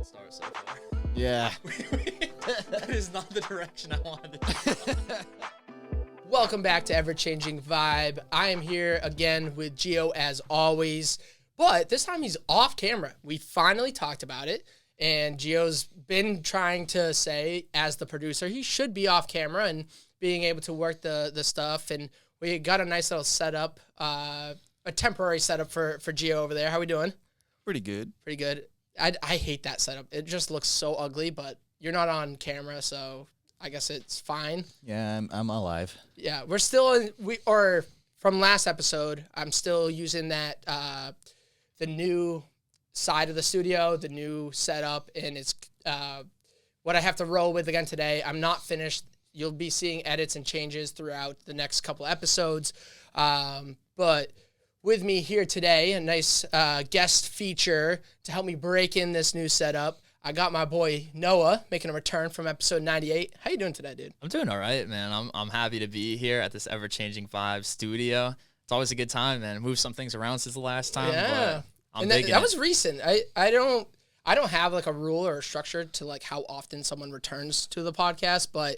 solid start so far. Yeah. That is not the direction I wanted to go. Welcome back to Ever-Changing Vibe. I am here again with Gio as always, but this time he's off camera. We finally talked about it, and Gio's been trying to say, as the producer, he should be off camera and being able to work the stuff, and we got a nice little setup, a temporary setup for Gio over there. How we doing? Pretty good. Pretty good. I hate that setup. It just looks so ugly, but you're not on camera, so I guess it's fine. Yeah, I'm alive. Yeah, we're still or from last episode, I'm still using that the new side of the studio, the new setup, and it's what I have to roll with again today. I'm not finished. You'll be seeing edits and changes throughout the next couple episodes, but with me here today, a nice guest feature to help me break in this new setup. I got my boy Noah making a return from episode 98. How you doing today, dude? I'm doing all right, man. I'm happy to be here at this Ever-Changing Vibe studio. It's always a good time, man. Moved some things around since the last time. Yeah, but I'm and digging that it. was recent. I don't have like a rule or a structure to like how often someone returns to the podcast, but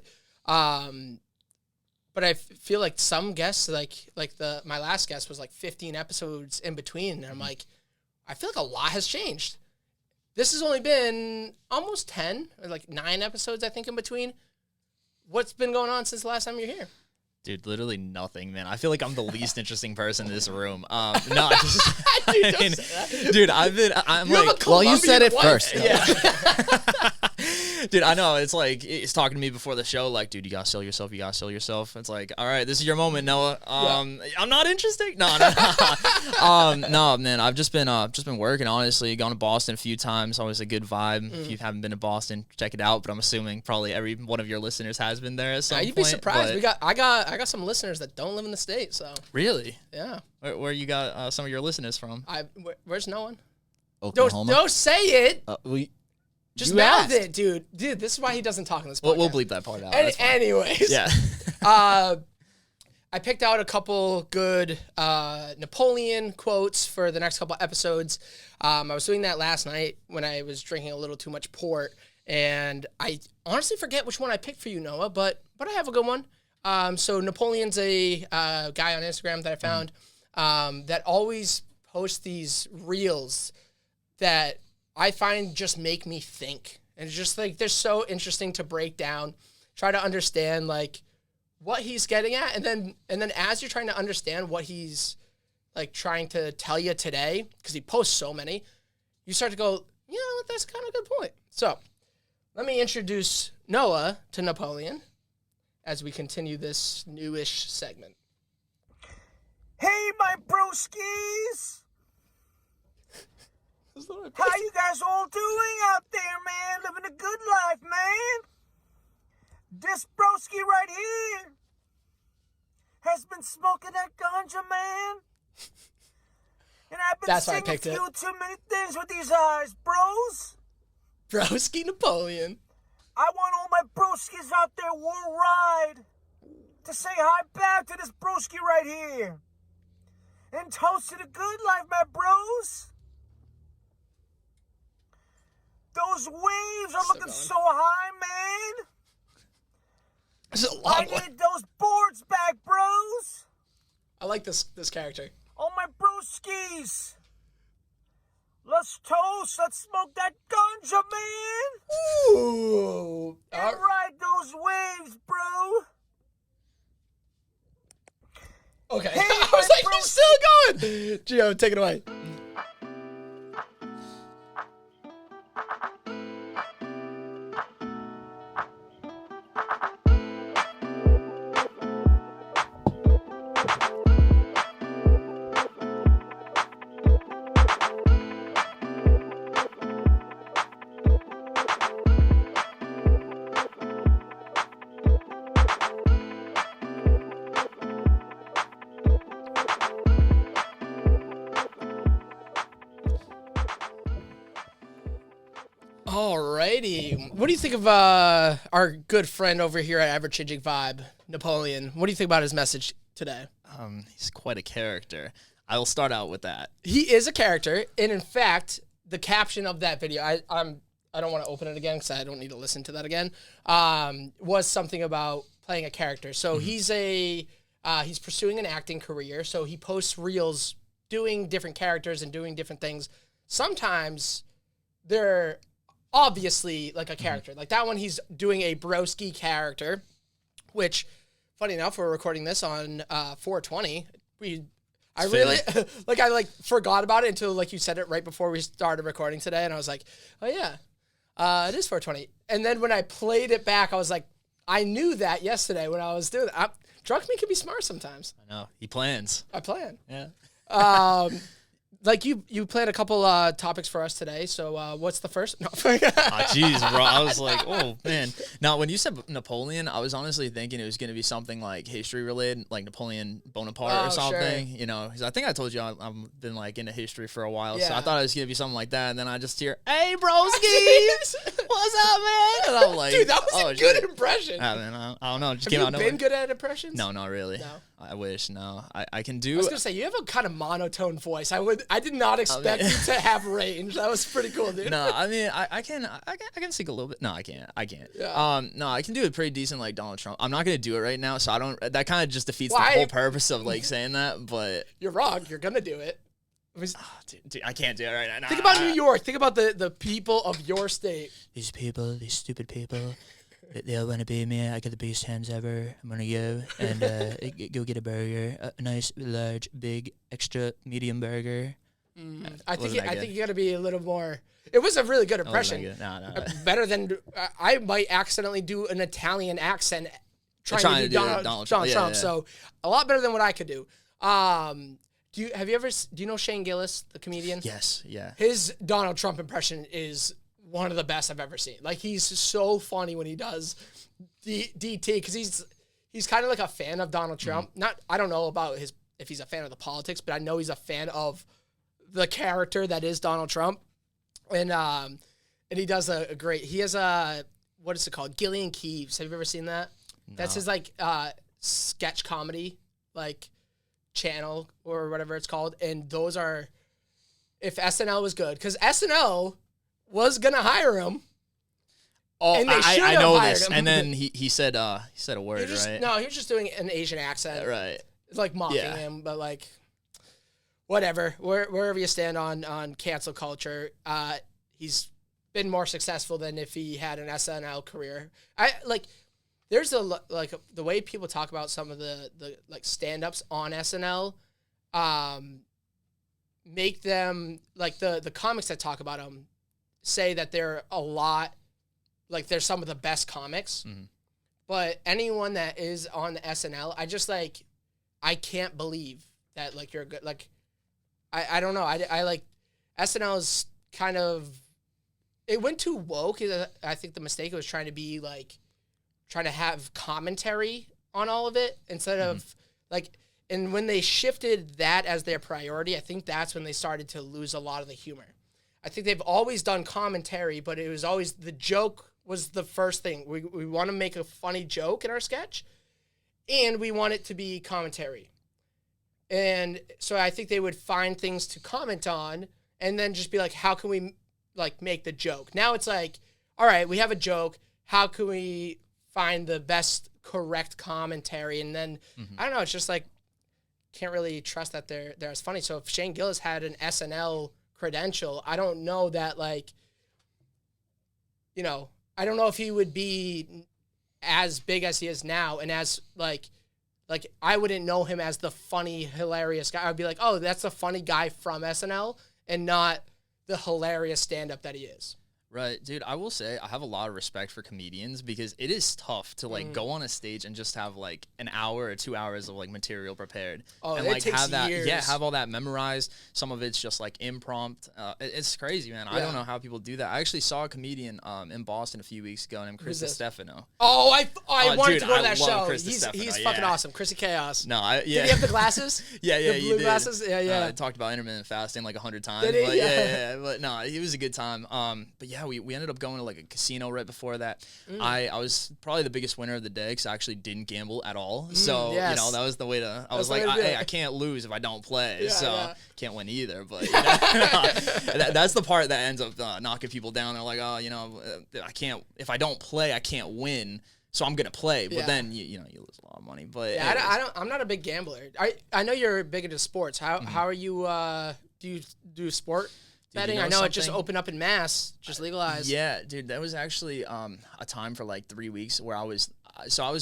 I feel like some guests like my last guest was like 15 episodes in between, and I'm like, I feel like a lot has changed. This has only been almost 10, or like 9 episodes, I think, in between. What's been going on since the last time you're here? Dude, literally nothing, man. I feel like I'm the least interesting person in this room. No, just, dude, I'm You have like, a Well, you said it Colombian first. wife. yeah. Dude, I know. It's like, it's talking to me before the show, like, dude, you gotta sell yourself, you gotta sell yourself. It's like, all right, this is your moment, Noah. I'm not interesting. No. No, man, I've just been working, honestly. Gone to Boston a few times, always a good vibe. If you haven't been to Boston, check it out. But I'm assuming probably every one of your listeners has been there at some point. You'd be surprised. but- I got some listeners that don't live in the state, so Really? yeah. Where you got some of your listeners from? Where's no one? Oklahoma. Don't say it. Just you mouth asked. it, dude. Dude, this is why he doesn't talk on this podcast. We'll bleep that part out. That's fine. Anyways, Yeah. I picked out a couple good Napoleon quotes for the next couple episodes. I was doing that last night when I was drinking a little too much port, and I honestly forget which one I picked for you, Noah, but I have a good one. So Napoleon's a guy on Instagram that I found that always posts these reels that I find just make me think. And it's just like, they're so interesting to break down, try to understand like what he's getting at. And then as you're trying to understand what he's like trying to tell you today, because he posts so many, you start to go, you know what, that's kind of a good point. So let me introduce Noah to Napoleon as we continue this newish segment. Hey, my broskies! How you guys all doing out there, man? Living a good life, man. This broski right here has been smoking that ganja, man. And I've been That's why I seeing a picked it. few too many things with these eyes, bros. Broski Napoleon. I want all my broskies out there worldwide to say hi back to this broski right here. And toast to the good life, my bros. Those waves are looking so high, man. This is a I long one. need those boards back, bros. I like this character. Oh, my broskies. Let's toast. Let's smoke that ganja, man. Ooh. And ride those waves, bro. Okay. Hey, I was my like, bro- he's still going. Gio, take it away. Alrighty. What do you think of our good friend over here at Ever-Changing Vibe, Napoleon? What do you think about his message today? He's quite a character. I will start out with that. He is a character, and in fact, the caption of that video, I don't want to open it again because I don't need to listen to that again. Was something about playing a character. So he's pursuing an acting career. So he posts reels doing different characters and doing different things. Sometimes they're obviously like a character. Like that one, he's doing a broski character, which, funny enough, we're recording this on 420. I really forgot about it until like you said it right before we started recording today, and I was like, oh yeah, it is 420. And then when I played it back, I was like, I knew that yesterday when I was doing it. Drunk me can be smart sometimes. I know. He plans. I plan. Yeah. Like you planned a couple topics for us today. So what's the first? No. Jeez, bro. I was like, oh man. Now, when you said Napoleon, I was honestly thinking it was going to be something like history related, like Napoleon Bonaparte or something. Sure. You know, because I think I told you I've been like into history for a while, so I thought it was going to be something like that. And then I just hear, "Hey, broski, what's up, man?" And I'm like, dude, that was a good impression. Man, I don't know. Just Have you been good at impressions? No, not really. No. I wish. No, I can do. I was gonna say you have a kind of monotone voice. I did not expect you to have range. That was pretty cool, dude. No, I mean I can sing a little bit. No, I can't. Yeah. No, I can do it pretty decent like Donald Trump. I'm not gonna do it right now, so I don't. That kind of just defeats the whole purpose of like saying that. But you're wrong. You're gonna do it. Dude, I can't do it right now. Think about New York. Think about the people of your state. These people, these stupid people. They all want to be me. I got the best hands ever. I'm gonna go and go get a burger, a nice, large, big, extra medium burger. I think you got to be a little more. It was a really good impression. No. Better than I might accidentally do an Italian accent trying to do Donald Trump. Yeah. So a lot better than what I could do. Do you know Shane Gillis, the comedian? Yes. Yeah. His Donald Trump impression is one of the best I've ever seen. Like he's so funny when he does DT because he's kind of like a fan of Donald Trump. I don't know about if he's a fan of the politics, but I know he's a fan of the character that is Donald Trump. And he does a great. He has what is it called? Gillian Keeves. Have you ever seen that? No. That's his like sketch comedy like channel or whatever it's called. And those are if SNL was good because SNL was gonna hire him. Oh, and I know this. Him. And then he said a word, right? No, he was just doing an Asian accent. Right. It's like mocking him, but like whatever. Wherever you stand on cancel culture, he's been more successful than if he had an SNL career. There's the way people talk about some of the like stand-ups on SNL, make them like the comics that talk about him say that they're they're some of the best comics, but anyone that is on the SNL, I can't believe that like you're good. Like, I don't know. I like SNL is kind of, it went too woke. I think the mistake was trying to have commentary on all of it instead of like, and when they shifted that as their priority, I think that's when they started to lose a lot of the humor. I think they've always done commentary, but it was always the joke was the first thing. We want to make a funny joke in our sketch, and we want it to be commentary. And so I think they would find things to comment on and then just be like, how can we like make the joke? Now it's like, all right, we have a joke. How can we find the best correct commentary? And then, I don't know, it's just like, can't really trust that they're as funny. So if Shane Gillis had an SNL credential, I don't know that like, I don't know if he would be as big as he is now and as like I wouldn't know him as the funny, hilarious guy. I'd be like, oh, that's the funny guy from SNL and not the hilarious stand-up that he is. Right, dude, I will say I have a lot of respect for comedians because it is tough to like go on a stage and just have like an hour or 2 hours of like material prepared. Oh, and it like takes have that years. have all that memorized. Some of it's just like impromptu. It's crazy, man. I don't know how people do that. I actually saw a comedian in Boston a few weeks ago named Chris Stefano. Oh, I wanted to go to that love show. Chris He's fucking awesome. Chrissy Chaos. No, Did he have the glasses? Yeah, the blue glasses. Yeah. I talked about intermittent fasting like 100 times. Did he? But yeah. But no, he was a good time. But yeah, yeah, we ended up going to like a casino right before that. I was probably the biggest winner of the day because I actually didn't gamble at all. So, yes. you know, that was the way to, I was the like, way to do hey, it. I can't lose if I don't play. Yeah, so yeah. can't win either. But you know, that's the part that ends up knocking people down. They're like, oh, you know, I can't, if I don't play, I can't win. So I'm gonna play, but then you know you lose a lot of money. But yeah, I'm not a big gambler. I know you're big into sports. How are you? Do you do sport betting? you know I know it just something? opened up in Mass, just legalized. Yeah, dude, that was actually a time for like 3 weeks where I was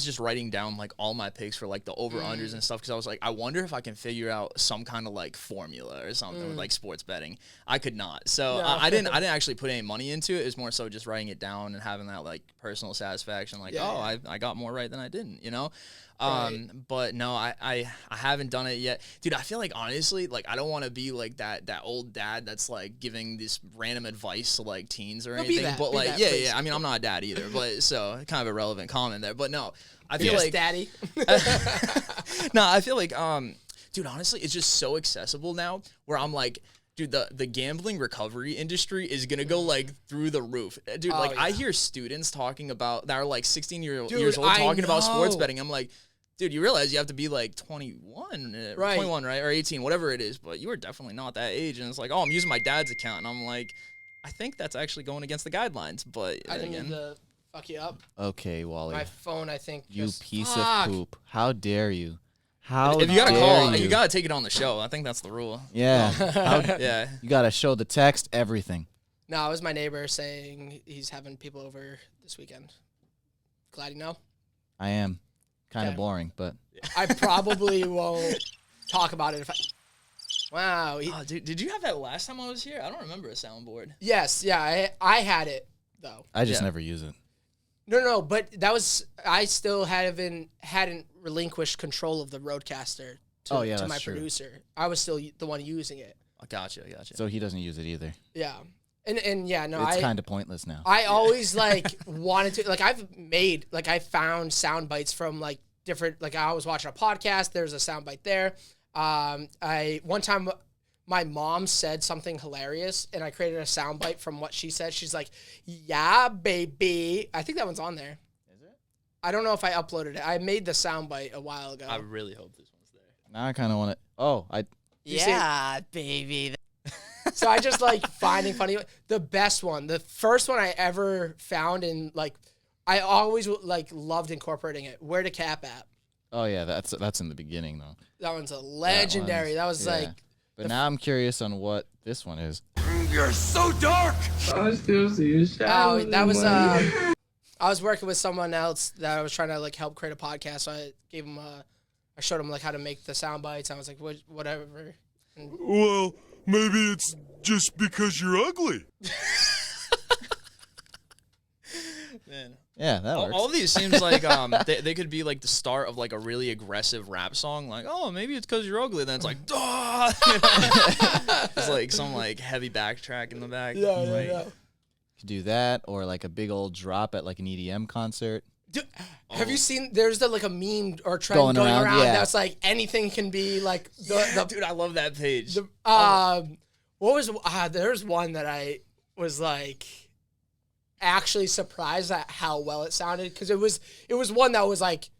just writing down like all my picks for like the over-unders and stuff because I was like, I wonder if I can figure out some kind of like formula or something with like sports betting. I could not. So No. I didn't actually put any money into it. It was more so just writing it down and having that like personal satisfaction like, I got more right than I didn't, you know? Right. But no, I haven't done it yet. Dude, I feel like honestly, like I don't want to be like that old dad that's like giving this random advice to like teens or anything. But Be like, that, yeah, please. yeah. I mean, I'm not a dad either, but so kind of a relevant comment there. But no, I feel Yes, like daddy. no, I feel like dude, honestly, it's just so accessible now where I'm like, dude, the gambling recovery industry is gonna go like through the roof. Dude, like I hear students talking about that are like 16 years old I talking about sports know. betting. I'm like, dude, you realize you have to be like 21, Right. 21, right? Or 18, whatever it is, but you were definitely not that age. And it's like, oh, I'm using my dad's account. And I'm like, I think that's actually going against the guidelines. But I didn't again, mean to fuck you up. Okay, wALiE. My phone, I think. You just, piece fuck. of poop. How dare you? How if you got to dare call, you? you got to take it on the show. I think that's the rule. Yeah. How- Yeah. you got to show the text, everything. No, it was my neighbor saying he's having people over this weekend. Glad you know. I am. Kind of Okay. boring, but I probably won't talk about it if I. Wow. Oh, dude, did you have that last time I was here? I don't remember a soundboard. Yes, yeah, I had it though. I just Yeah. never use it. No, but that was I still hadn't relinquished control of the Roadcaster to, Oh, yeah, to that's my true. producer. I was still the one using it. I gotcha. So he doesn't use it either. Yeah, and yeah, no, It's kind of pointless now. I always like wanted to like I found sound bites from like different like I was watching a podcast. There's a sound bite there. One time my mom said something hilarious and I created a sound bite from what she said. She's like, "Yeah, baby." I think that one's on there. Is it? I don't know if I uploaded it. I made the sound bite a while ago. I really hope this one's there. Now I kind of want to. Oh, Yeah, baby. So I just like finding funny. The best one, the first one I ever found, and like I always like loved incorporating it. Where to Cap at? Oh yeah, that's in the beginning though. That one's a legendary. That was yeah. like But now I'm curious on what this one is. You're so dark! oh, that was I was working with someone else that I was trying to like help create a podcast. So I gave him I showed him like how to make the sound bites. I was like, whatever. And Well, maybe it's just because you're ugly. Man. Yeah, that works. All of these seems like they could be like the start of like a really aggressive rap song. Like, oh, maybe it's because you're ugly. Then it's like, "Duh!" It's like some like heavy backtrack in the back. Like, Could do that, or like a big old drop at like an EDM concert. Dude, have you seen? There's like a meme or trend Going going around, around yeah. that's like anything can be like the dude, I love that page. what was there's one that I was like actually surprised at how well it sounded because it was one that was like,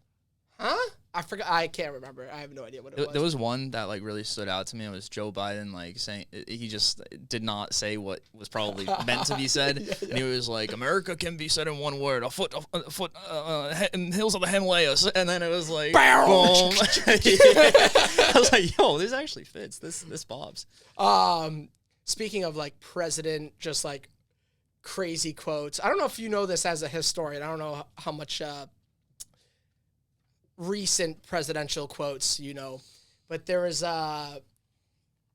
huh? I forgot. I can't remember. I have no idea what it was. There was one that like really stood out to me. It was Joe Biden like saying he just did not say what was probably meant to be said, and he was like, "America can be said in one word: a foot in the hills of the Himalayas." And then it was like, boom. I was like, "Yo, this actually fits. This bobs." Speaking of like president, just like crazy quotes. I don't know if you know this as a historian. I don't know how much recent presidential quotes you know, but there was an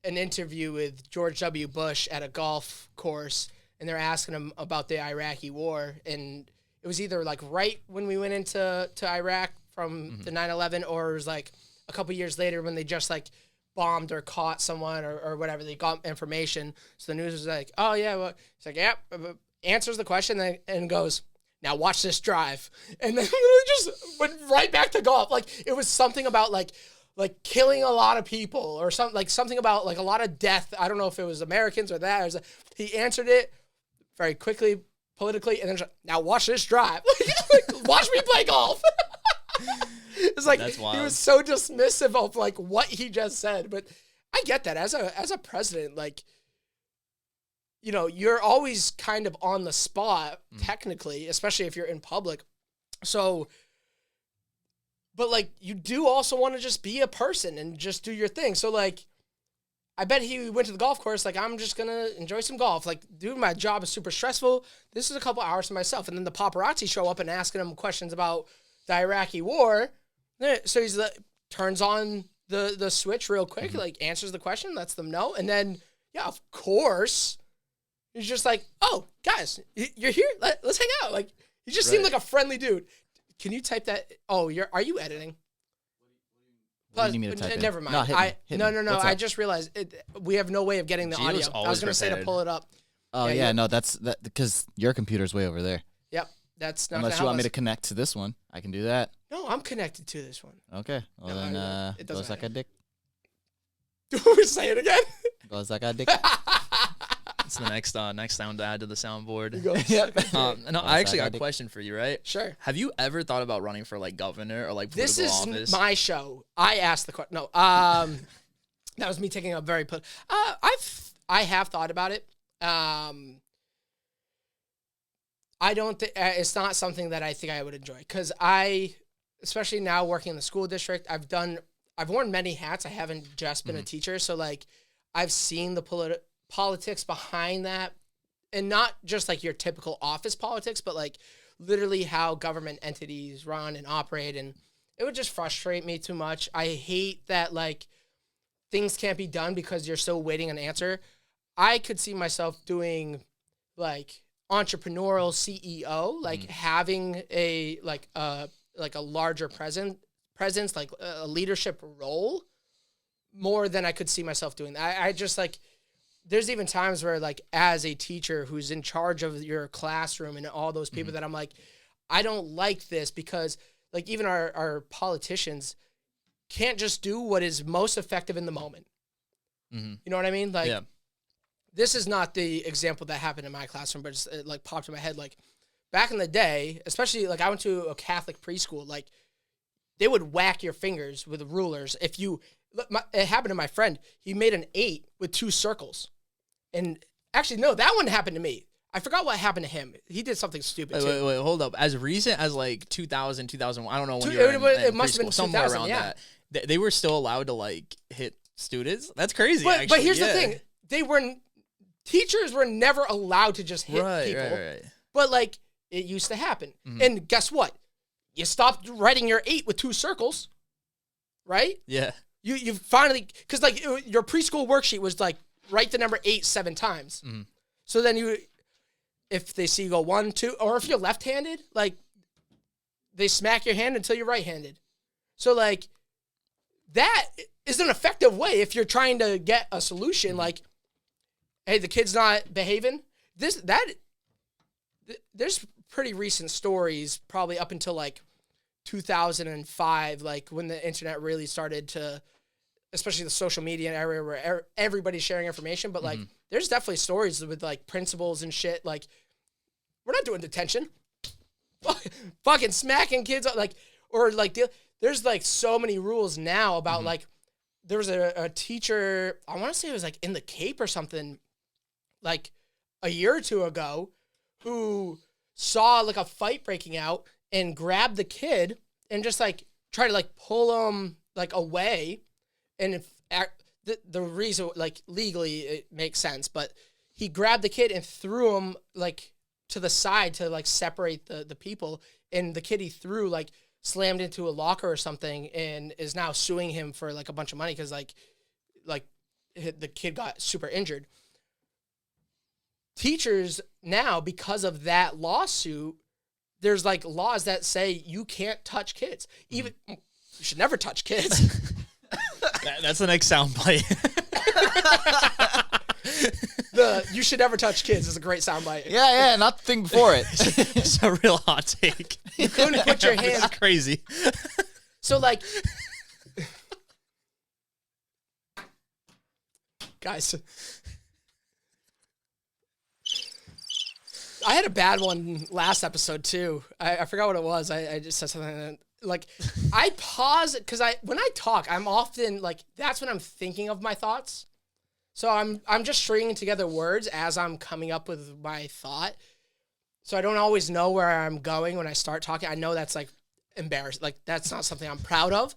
interview with George W. Bush at a golf course, and they're asking him about the Iraqi war, and it was either like right when we went into Iraq from the 9/11, or it was like a couple years later when they just like bombed or caught someone or whatever. They got information. So the news was like, oh yeah, well, it's like, yeah, answers the question and goes, now watch this drive. And then it just went right back to golf. Like it was something about like killing a lot of people or something, like something about like a lot of death. I don't know if it was Americans or that. He answered it very quickly, politically, and then just, now watch this drive. Watch me play golf. It's like That's he wild. was so dismissive of like what he just said. But I get that as a president, like, you know, you're always kind of on the spot, technically, especially if you're in public. So, but like, you do also want to just be a person and just do your thing. So like, I bet he went to the golf course like, I'm just going to enjoy some golf. Like, dude, my job is super stressful. This is a couple hours to myself. And then the paparazzi show up and asking him questions about the Iraqi war. So he's like, turns on the switch real quick, like answers the question, lets them know. And then, yeah, of course, he's just like, oh, guys, you're here? Let's hang out. Like, he just seemed like a friendly dude. Can you type that? Oh, are you editing? What do you need me to type in? Never mind. No, hit me. No. What's I up? just realized we have no way of getting the audio. Gio's I was always going to say to prepared. pull it up. Oh, Yeah, yeah, you- no, that's because your computer's way over there. Yep. That's not Unless gonna you want help me us. to connect to this one, I can do that. No, I'm connected to this one. Okay. Well, No, then, it doesn't go suck a dick. Say it again. Go suck a dick. It's the next sound to add to the soundboard. Yep. No, I actually got a question for you, right? Sure. Have you ever thought about running for like governor or like This political is office? my show. I asked the question. No, that was me taking a very I have thought about it. I don't think it's not something that I think I would enjoy because especially now working in the school district, I've worn many hats. I haven't just been a teacher, so like I've seen the politics behind that, and not just like your typical office politics, but like literally how government entities run and operate, and it would just frustrate me too much. I hate that like things can't be done because you're still waiting an answer. I could see myself doing like entrepreneurial CEO, like having a larger presence, like a leadership role, more than I could see myself doing that. I just like, there's even times where like as a teacher who's in charge of your classroom and all those people that I'm like, I don't like this because like even our politicians can't just do what is most effective in the moment. You know what I mean? Like, yeah. This is not the example that happened in my classroom, but it like popped in my head. Like back in the day, especially like I went to a Catholic preschool, like they would whack your fingers with rulers. If you, it happened to my friend. He made an 8 with 2 circles. And actually, no, that one happened to me. I forgot what happened to him. He did something stupid too. Wait, hold up. As recent as like 2000, 2001, I don't know when you It were in must have been preschool, somewhere 2000, around yeah. that. They were still allowed to like hit students. That's crazy. But actually. here's the Yeah. thing. Teachers were never allowed to just hit people. Right. But like it used to happen. And guess what? You stopped writing your 8 with 2 circles, right? Yeah. You finally, because like your preschool worksheet was like write the number 8 7 times. So then if they see you go 1, 2, or if you're left-handed, like they smack your hand until you're right-handed. So like that is an effective way if you're trying to get a solution. Like, hey, the kid's not behaving. There's pretty recent stories, probably up until like 2005, like when the internet really started to, especially the social media area where everybody's sharing information. But like, there's definitely stories with like principals and shit. Like, we're not doing detention. Fucking smacking kids like, or like there's like so many rules now about like, there was a teacher, I want to say it was like in the Cape or something, like a year or 2 ago, who saw like a fight breaking out and grabbed the kid and just like try to like pull him like away. And the reason, like legally it makes sense, but he grabbed the kid and threw him like to the side to like separate the people. And the kid he threw like slammed into a locker or something and is now suing him for like a bunch of money because like the kid got super injured. Teachers now, because of that lawsuit, there's like laws that say you can't touch kids. Even you should never touch kids. That's the next soundbite. You should never touch kids is a great soundbite. Yeah, not the thing before it. It's a real hot take. You couldn't put your This is hand. crazy. So like, guys, I had a bad one last episode too. I forgot what it was. I just said something that, like, I pause because when I talk, I'm often like, that's when I'm thinking of my thoughts. So I'm just stringing together words as I'm coming up with my thought. So I don't always know where I'm going when I start talking. I know that's like embarrassing. Like that's not something I'm proud of,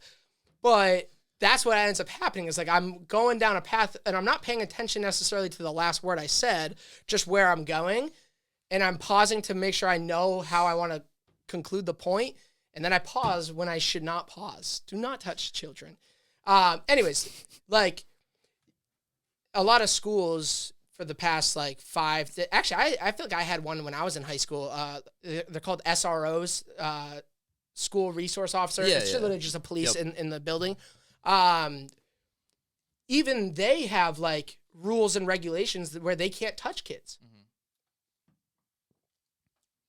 but that's what ends up happening is like I'm going down a path and I'm not paying attention necessarily to the last word I said, just where I'm going. And I'm pausing to make sure I know how I want to conclude the point. And then I pause when I should not pause. Do not touch children. Anyways, like, a lot of schools for the past like actually I feel like I had one when I was in high school. They're called SROs, school resource officer. Yeah, It's literally just a police Yep. in the building. Even they have like rules and regulations where they can't touch kids.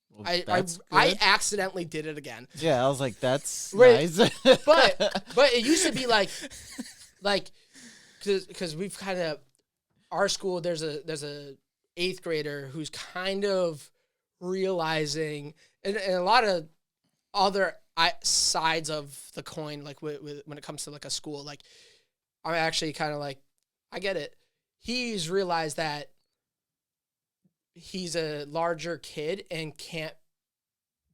Well, I that's accidentally did it again. yeah, I was like, that's Right. nice. But it used to be like because we've kind of our school there's a 8th grader who's kind of realizing and a lot of other sides of the coin like with when it comes to like a school, like I'm actually kind of like I get it. He's realized that he's a larger kid and can't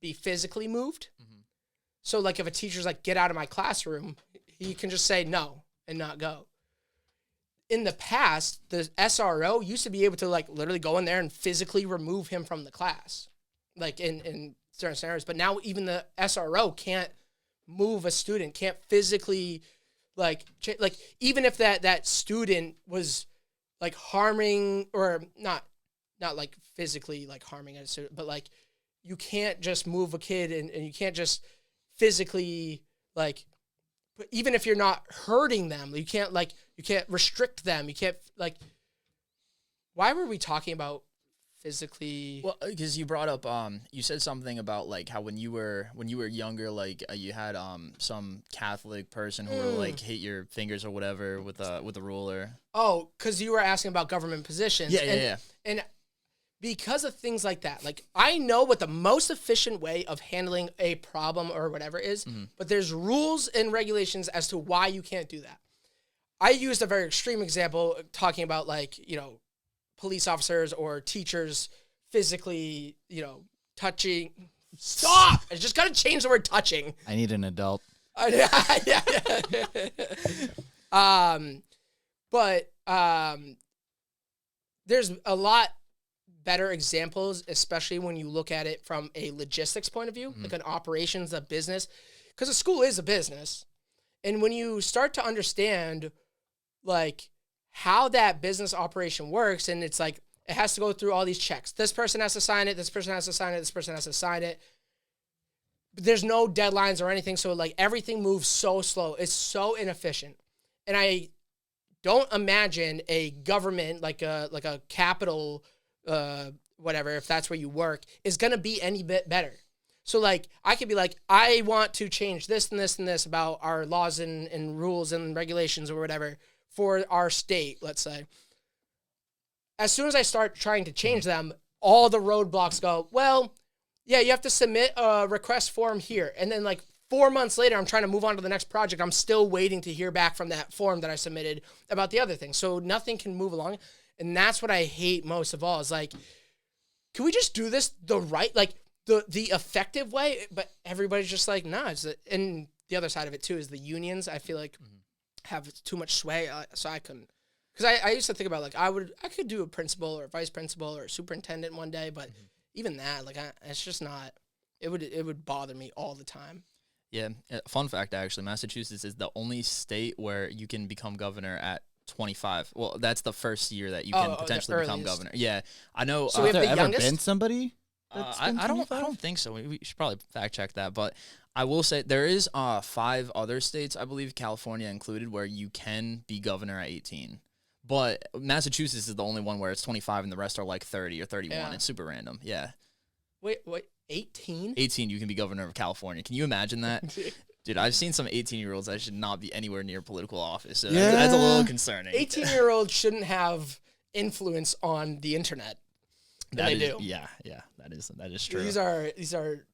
be physically moved. So like if a teacher's like, get out of my classroom, he can just say no and not go. In the past, the SRO used to be able to like literally go in there and physically remove him from the class, like in certain scenarios. But now even the SRO can't move a student, can't physically like even if that student was like harming or not like physically like harming a student, but like you can't just move a kid and you can't just physically like, but even if you're not hurting them, you can't restrict them. You can't like, why were we talking about physically? Well, because you brought up, you said something about like how when you were younger, like you had some Catholic person who would like hit your fingers or whatever with a ruler. Oh, because you were asking about government positions. Yeah. And because of things like that, like I know what the most efficient way of handling a problem or whatever is, but there's rules and regulations as to why you can't do that. I used a very extreme example talking about like, police officers or teachers physically, touching. Stop! I just got to change the word touching. I need an adult. But there's a lot better examples, especially when you look at it from a logistics point of view, like an operations, a business, because a school is a business. And when you start to understand like how that business operation works, and it's like, it has to go through all these checks. This person has to sign it. This person has to sign it. This person has to sign it. But there's no deadlines or anything. So like everything moves so slow. It's so inefficient. And I don't imagine a government like a capital, whatever, if that's where you work, is going to be any bit better. So like I could be like, I want to change this and this and this about our laws and rules and regulations or whatever for our state, let's say. As soon as I start trying to change them, all the roadblocks go, well, yeah, you have to submit a request form here. And then like 4 months later, I'm trying to move on to the next project. I'm still waiting to hear back from that form that I submitted about the other thing. So nothing can move along. And that's what I hate most of all is like, can we just do this the right, like the effective way? But everybody's just like, nah. And the other side of it too is the unions, I feel like have too much sway. So I couldn't. Because I used to think about like I could do a principal or a vice principal or a superintendent one day, but even that, like it's just not. It would bother me all the time. Yeah. Fun fact, actually, Massachusetts is the only state where you can become governor at 25. Well, that's the first year that you can potentially become governor. Yeah, I know. So we have Has the there ever youngest? been somebody? I don't think so. We should probably fact check that, but I will say there is 5 other states, I believe California included, where you can be governor at 18. But Massachusetts is the only one where it's 25 and the rest are like 30 or 31. Yeah. It's super random. Yeah. Wait, 18? 18, you can be governor of California. Can you imagine that? Dude, I've seen some 18-year-olds that should not be anywhere near political office. So that's a little concerning. 18-year-olds shouldn't have influence on the internet. And they do. Yeah, that is true. These are.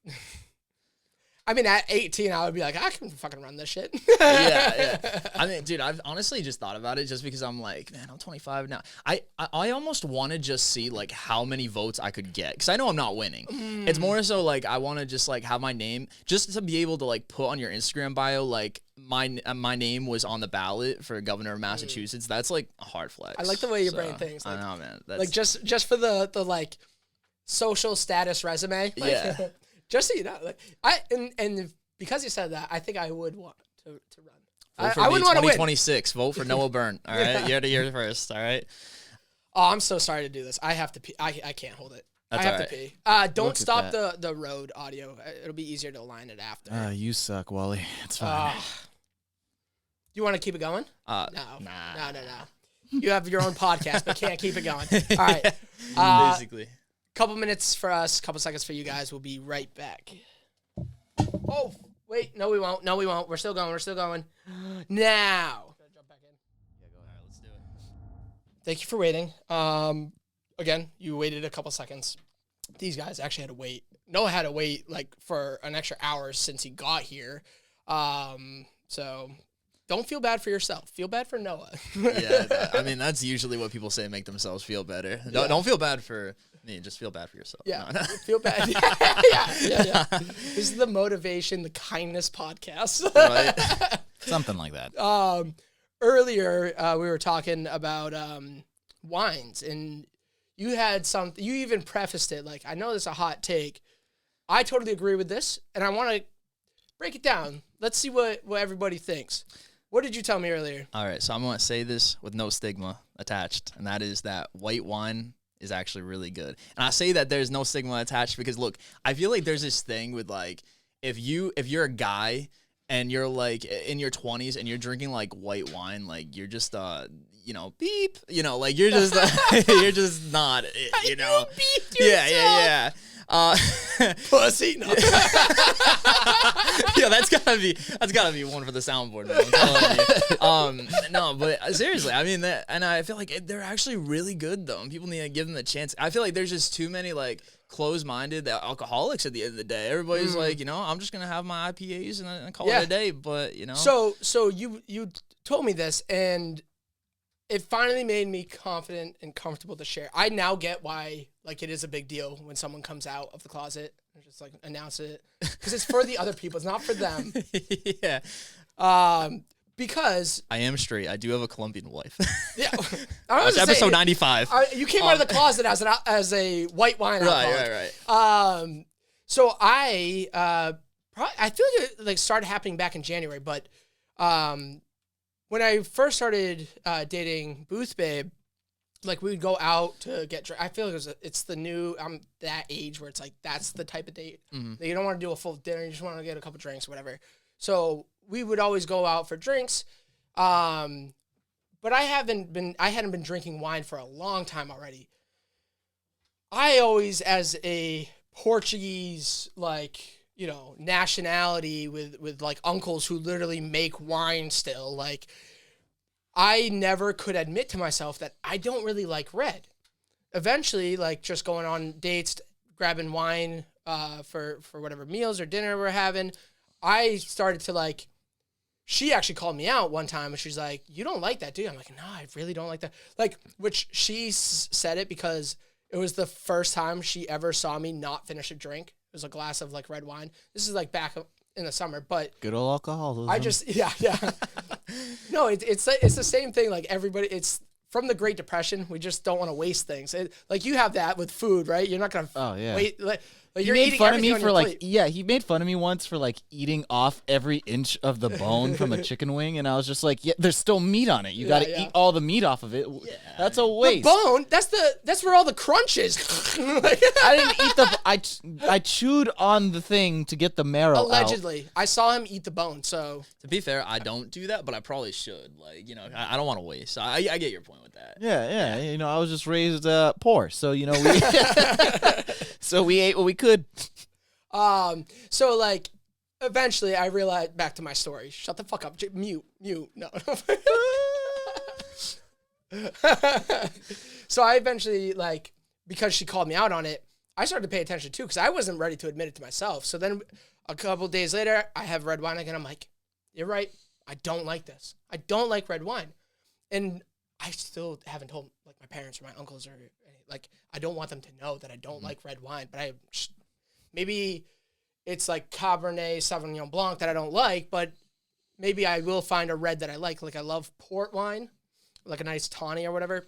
I mean, at 18, I would be like, I can fucking run this shit. yeah. I mean, dude, I've honestly just thought about it just because I'm like, man, I'm 25 now. I almost want to just see like how many votes I could get because I know I'm not winning. It's more so like I want to just like have my name just to be able to like put on your Instagram bio like my name was on the ballot for governor of Massachusetts. That's like a hard flex. I like the way your brain thinks. Like, I know, man. Like just for the like social status resume. Like, yeah. Just so you know, like and because you said that, I think I would want to run. Vote for I wouldn't want to win. 2026. Vote for Noah Byrne. All right, you're the year first. All right. Oh, I'm so sorry to do this. I have to pee. I can't hold it. That's I have all right. to pee. Don't stop the road audio. It'll be easier to align it after. You suck, wALiE. It's fine. You want to keep it going? No. No. You have your own podcast, but can't keep it going. All right. Basically. Couple minutes for us, couple seconds for you guys. We'll be right back. Oh, wait. No, we won't. We're still going. Now. Jump back in. Yeah, go ahead. Let's do it. Thank you for waiting. Again, you waited a couple seconds. These guys actually had to wait. Noah had to wait like for an extra hour since he got here. So don't feel bad for yourself. Feel bad for Noah. Yeah, I mean that's usually what people say to make themselves feel better. Yeah. Don't feel bad for me. Just feel bad for yourself. Yeah, No. feel bad. Yeah. This is the motivation, the kindness podcast. Right. Something like that. Earlier, we were talking about wines, and you had something. You even prefaced it like, "I know this is a hot take. I totally agree with this, and I want to break it down. Let's see what everybody thinks." What did you tell me earlier? All right, so I'm going to say this with no stigma attached, and that is that white wine is actually really good. And I say that there's no stigma attached because, look, I feel like there's this thing with, like, if you're a guy and you're, like, in your 20s and you're drinking, like, white wine, like, you're just, beep, like, you're just, you're just not it, you know? Yeah. Pussy. No. Yeah, that's gotta be one for the soundboard, man. I'm telling you. No, but seriously, I mean that, and I feel like they're actually really good though, and people need to give them a chance. I feel like there's just too many like closed-minded alcoholics at the end of the day. Everybody's like, I'm just gonna have my IPAs and call it a day. But So you told me this, and it finally made me confident and comfortable to share. I now get why like it is a big deal when someone comes out of the closet and just like announce it, because it's for the other people. It's not for them. Yeah. Because I am straight. I do have a Colombian wife. Yeah. Watch episode 95. You came out of the closet as a white wine alcoholic. Right. So I feel like it like started happening back in January, but when I first started dating Booth Babe, like we would go out to get drunk. I feel like it's the new, I'm that age where it's like that's the type of date. Mm-hmm. That you don't want to do a full dinner, you just want to get a couple drinks or whatever. So we would always go out for drinks. But I hadn't been drinking wine for a long time already. I always, as a Portuguese, like, nationality with like uncles who literally make wine still, like, I never could admit to myself that I don't really like red. Eventually, like, just going on dates, grabbing wine for whatever meals or dinner we're having, I started to, like, she actually called me out one time, and she's like, "You don't like that, do you?" I'm like, "No, I really don't like that." Like, which she said it because it was the first time she ever saw me not finish a drink. It was a glass of, like, red wine. This is, like, back in the summer, but Good old alcoholism. I just, yeah. No, it's the same thing. Like, everybody, it's from the Great Depression. We just don't want to waste things. Like, you have that with food, right? You're not going to wait. Like, you're made eating fun of me everything for on your like plate. he made fun of me once for like eating off every inch of the bone from a chicken wing, and I was just like, yeah, there's still meat on it. You got to eat all the meat off of it. That's a waste. The bone, that's where all the crunch is. Like, I didn't eat I chewed on the thing to get the marrow allegedly. I saw him eat the bone, so. To be fair, I don't do that, but I probably should. Like, I don't want to waste. I get your point with that. Yeah. I was just raised poor, so we so we ate what we could. So like, eventually I realized, back to my story. Shut the fuck up. Mute. No. So I eventually, like, because she called me out on it, I started to pay attention too, because I wasn't ready to admit it to myself. So then a couple days later, I have red wine again. I'm like, you're right. I don't like this. I don't like red wine. And I still haven't told like my parents or my uncles or like, I don't want them to know that I don't like red wine, but maybe it's like Cabernet Sauvignon Blanc that I don't like, but maybe I will find a red that I like. Like I love port wine, like a nice tawny or whatever.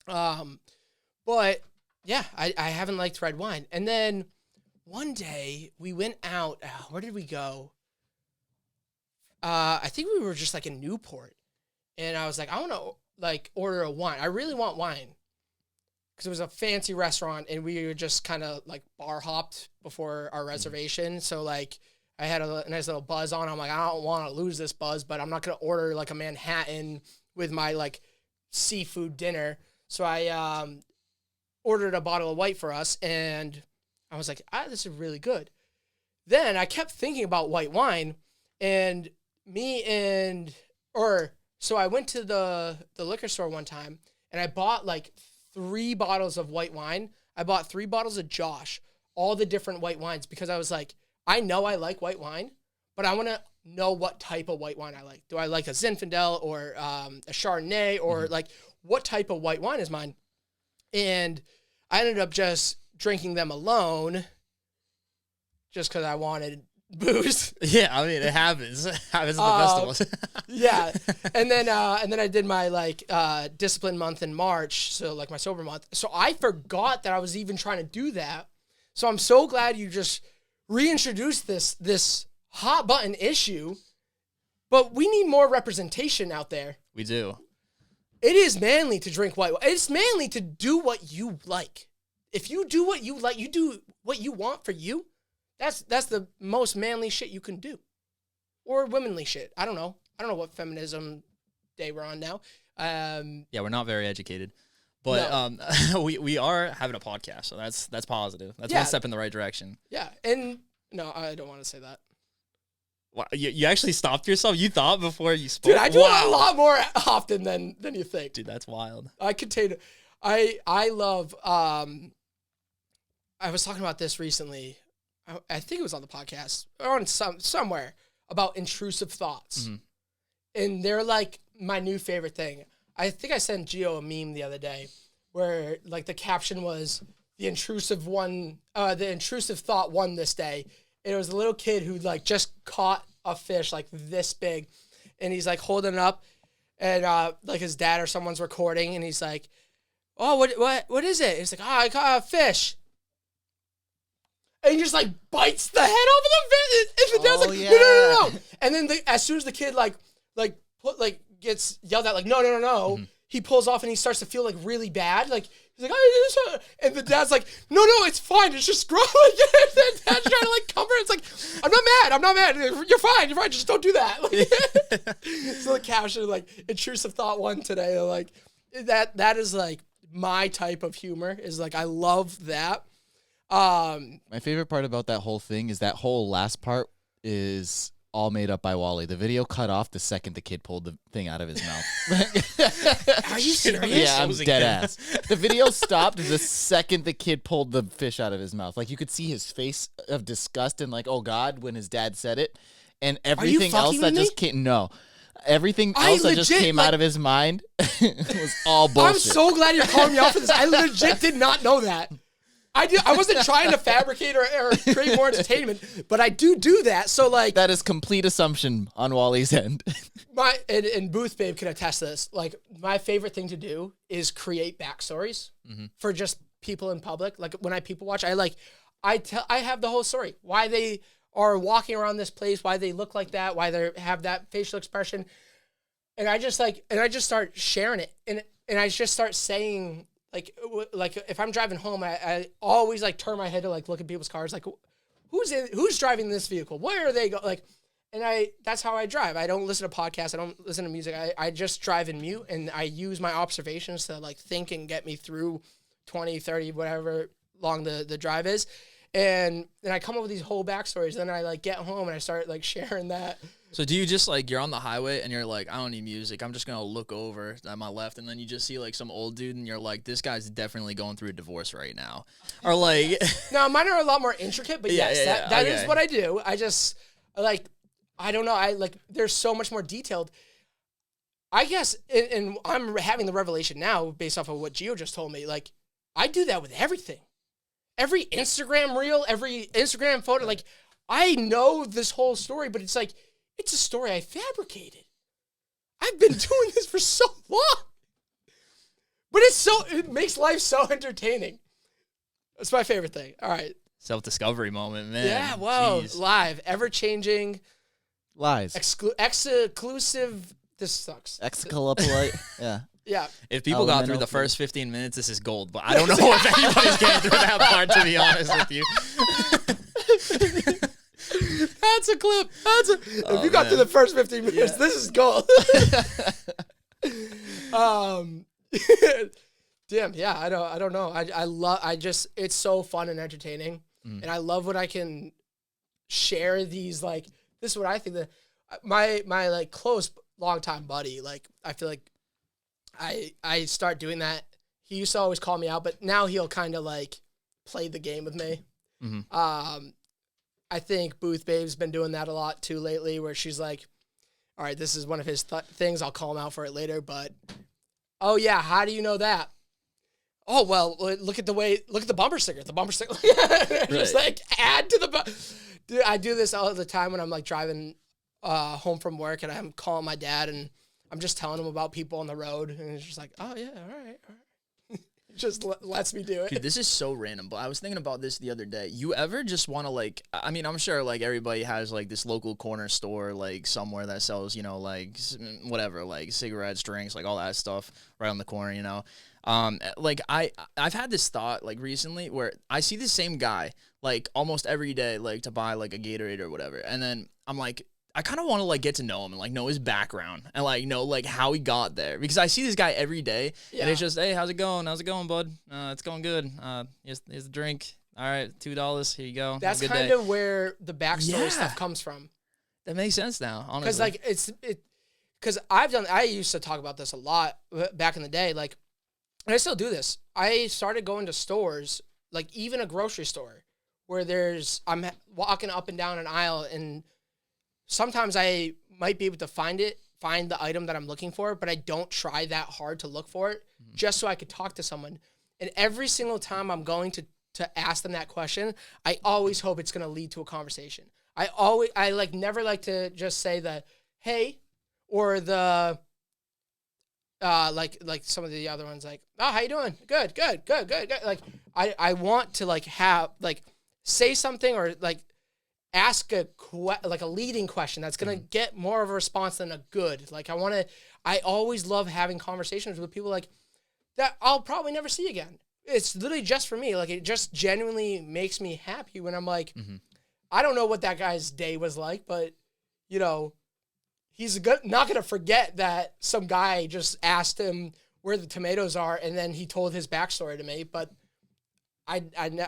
But yeah, I haven't liked red wine. And then one day we went out. Where did we go? I think we were just like in Newport, and I was like, I want to like order a wine. I really want wine because it was a fancy restaurant, and we were just kind of like bar hopped before our reservation. So like I had a nice little buzz on. I'm like, I don't want to lose this buzz, but I'm not gonna order like a Manhattan with my like seafood dinner. So I ordered a bottle of white for us, and I was like, this is really good. Then I kept thinking about white wine, and so I went to the liquor store one time, and I bought like 3 bottles of white wine. I bought 3 bottles of Josh, all the different white wines, because I was like, I know I like white wine, but I want to know what type of white wine I like. Do I like a Zinfandel or a Chardonnay, or like what type of white wine is mine? And I ended up just drinking them alone just because I wanted booze. Yeah, I mean, it happens. It happens at the festivals. Yeah. And then I did my like discipline month in March, so like my sober month. So I forgot that I was even trying to do that. So I'm so glad you just reintroduced this hot button issue. But we need more representation out there. We do. It is manly to drink white wine. It's manly to do what you like. If you do what you like, you do what you want for you. That's the most manly shit you can do. Or womanly shit. I don't know. I don't know what feminism day we're on now. Yeah, we're not very educated. But no. we are having a podcast, so that's positive. That's one step in the right direction. Yeah. And no, I don't want to say that. Wow, you actually stopped yourself? You thought before you spoke? Dude, I do it a lot more often than you think. Dude, that's wild. I love I was talking about this recently. I think it was on the podcast or on somewhere about intrusive thoughts. Mm-hmm. And they're like my new favorite thing. I think I sent Gio a meme the other day where like the caption was the intrusive thought won this day. And it was a little kid who like just caught a fish like this big, and he's like holding it up, and like his dad or someone's recording, and he's like, "Oh, what is it?" He's like, "Oh, I caught a fish." And he just like bites the head off of the fish. And the dad's like, no. And then as soon as the kid gets yelled at, like, no. Mm-hmm. He pulls off and he starts to feel like really bad. Like he's like, oh, and the dad's like, no, it's fine. It's just gross. Like, the dad's trying to like cover it. It's like, I'm not mad. You're fine. Just don't do that. Like, so the caption like intrusive thought won today. Like that is like my type of humor. Is like I love that. My favorite part about that whole thing is that whole last part is all made up by wALiE. The video cut off the second the kid pulled the thing out of his mouth. Are you serious? Yeah, I'm dead ass. The video stopped the second the kid pulled the fish out of his mouth. Like you could see his face of disgust and like, oh God, when his dad said it. And everything else that just came, everything else that just came out of his mind was all bullshit. I'm so glad you're calling me out for this. I legit did not know that. I wasn't trying to fabricate or create more entertainment, but I do that. So like that is complete assumption on wALiE's end. And Booth Babe can attest to this. Like my favorite thing to do is create backstories for just people in public. Like when I people watch, I have the whole story. Why they are walking around this place, why they look like that, why they have that facial expression. And I just start sharing it. And I just start saying like if I'm driving home, I always like turn my head to like look at people's cars, like who's driving this vehicle? Where are they go? Like, and that's how I drive. I don't listen to podcasts. I don't listen to music. I just drive in mute, and I use my observations to like think and get me through 20, 30, whatever long the drive is. And then I come up with these whole backstories. Then I like get home and I start like sharing that. So do you just like you're on the highway and you're like, I don't need music. I'm just gonna look over at my left, and then you just see like some old dude, and you're like, this guy's definitely going through a divorce right now, or like. No, mine are a lot more intricate, but yes, that okay. is what I do. I just like, I don't know. I like, there's so much more detailed. I guess, and I'm having the revelation now based off of what Gio just told me. Like, I do that with everything. Every Instagram reel, every Instagram photo. Like, I know this whole story, but it's like, it's a story I fabricated. I've been doing this for so long. But it makes life so entertaining. That's my favorite thing. All right. Self-discovery moment, man. Yeah, whoa. Jeez. Live, ever-changing, Lies. exclusive. This sucks. Excalibur. Yeah. Yeah. If people got through Elemental the first 15 minutes, this is gold. But I don't know if anybody's getting through that part, to be honest with you. That's a clip. If you got through the first 15 minutes, this is gold. Damn, yeah, I don't know. It's so fun and entertaining. And I love when I can share these, like, this is what I think that my like close longtime buddy, like, I feel like I start doing that. He used to always call me out, but now he'll kind of like play the game with me. I think Booth Babe's been doing that a lot too lately, where she's like, all right, this is one of his things. I'll call him out for it later, but oh yeah, how do you know that? Oh, well, look at the bumper sticker. The bumper sticker. Just like add to the Dude, I do this all the time when I'm like driving home from work and I'm calling my dad and I'm just telling him about people on the road, and it's just like, oh yeah, all right. Just lets me do it. Dude, this is so random, but I was thinking about this the other day. You ever just want to, like, I mean, I'm sure, like, everybody has, like, this local corner store, like, somewhere that sells, you know, like, whatever, like, cigarettes, drinks, like, all that stuff right on the corner, you know? Like, I've had this thought, like, recently where I see the same guy, like, almost every day, like, to buy, like, a Gatorade or whatever, and then I'm like, I kind of want to, like, get to know him and, like, know his background and, like, know, like, how he got there. Because I see this guy every day, and it's just, hey, how's it going? How's it going, bud? It's going good. Here's the drink. All right, $2. Here you go. That's kind of where the backstory stuff comes from. That makes sense now, honestly. Because, like, because I used to talk about this a lot back in the day, like, and I still do this. I started going to stores, like, even a grocery store, where I'm walking up and down an aisle, and sometimes I might be able to find the item that I'm looking for, but I don't try that hard to look for it just so I could talk to someone. And every single time I'm going to ask them that question, I always hope it's going to lead to a conversation. I like never like to just say the, hey, or the, like some of the other ones, like, oh, how you doing? Good. Like, I want to like have, like, say something or like, ask a leading question that's going to get more of a response than a good. Like, I always love having conversations with people like that I'll probably never see again. It's literally just for me. Like, it just genuinely makes me happy when I'm like, I don't know what that guy's day was like, but, you know, he's not going to forget that some guy just asked him where the tomatoes are, and then he told his backstory to me. But I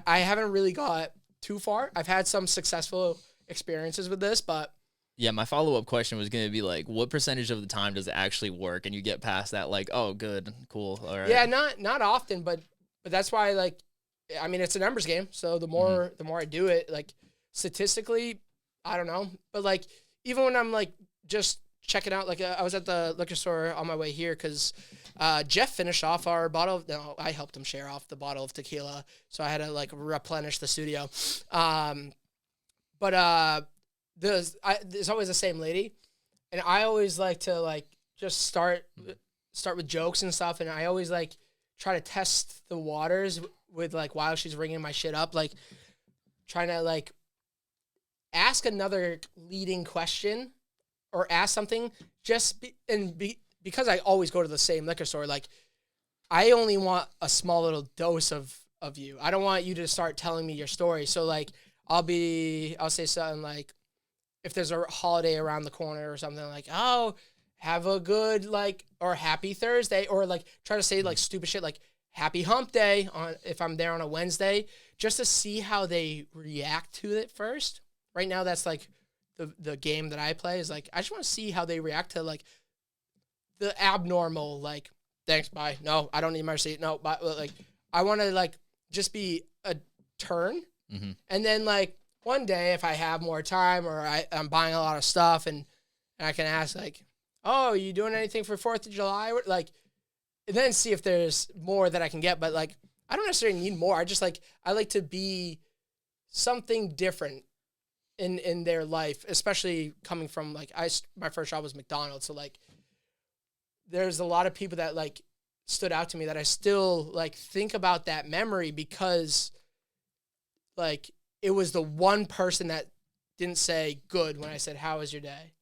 haven't really got too far. I've had some successful experiences with this, but yeah, my follow-up question was going to be like, what percentage of the time does it actually work? And you get past that, like, oh, good, cool, all right. Yeah, not often, but that's why, like, I mean, it's a numbers game. So the more I do it, like, statistically, I don't know, but like, even when I'm like just checking out, like, I was at the liquor store on my way here because Jeff finished off our bottle. I helped him share off the bottle of tequila, so I had to like replenish the studio. But there's always the same lady, and I always like to like just start with jokes and stuff, and I always like try to test the waters with like while she's ringing my shit up, like trying to like ask another leading question or ask something because I always go to the same liquor store. Like, I only want a small little dose of you. I don't want you to start telling me your story. So like, I'll say something like, if there's a holiday around the corner or something, like, oh, have a good, like, or happy Thursday, or like try to say like stupid shit like happy hump day on if I'm there on a Wednesday, just to see how they react to it first. Right now, that's like the game that I play is like, I just want to see how they react to like the abnormal, like, thanks, bye. No, I don't need my receipt. No, bye. Like, I want to like just be a turn. Mm-hmm. And then like one day, if I have more time or I'm buying a lot of stuff and I can ask like, oh, are you doing anything for 4th of July? Like, and then see if there's more that I can get. But like, I don't necessarily need more. I like to be something different in their life, especially coming from like, my first job was McDonald's. So like, there's a lot of people that like stood out to me that I still like think about that memory because like it was the one person that didn't say good when I said, how was your day?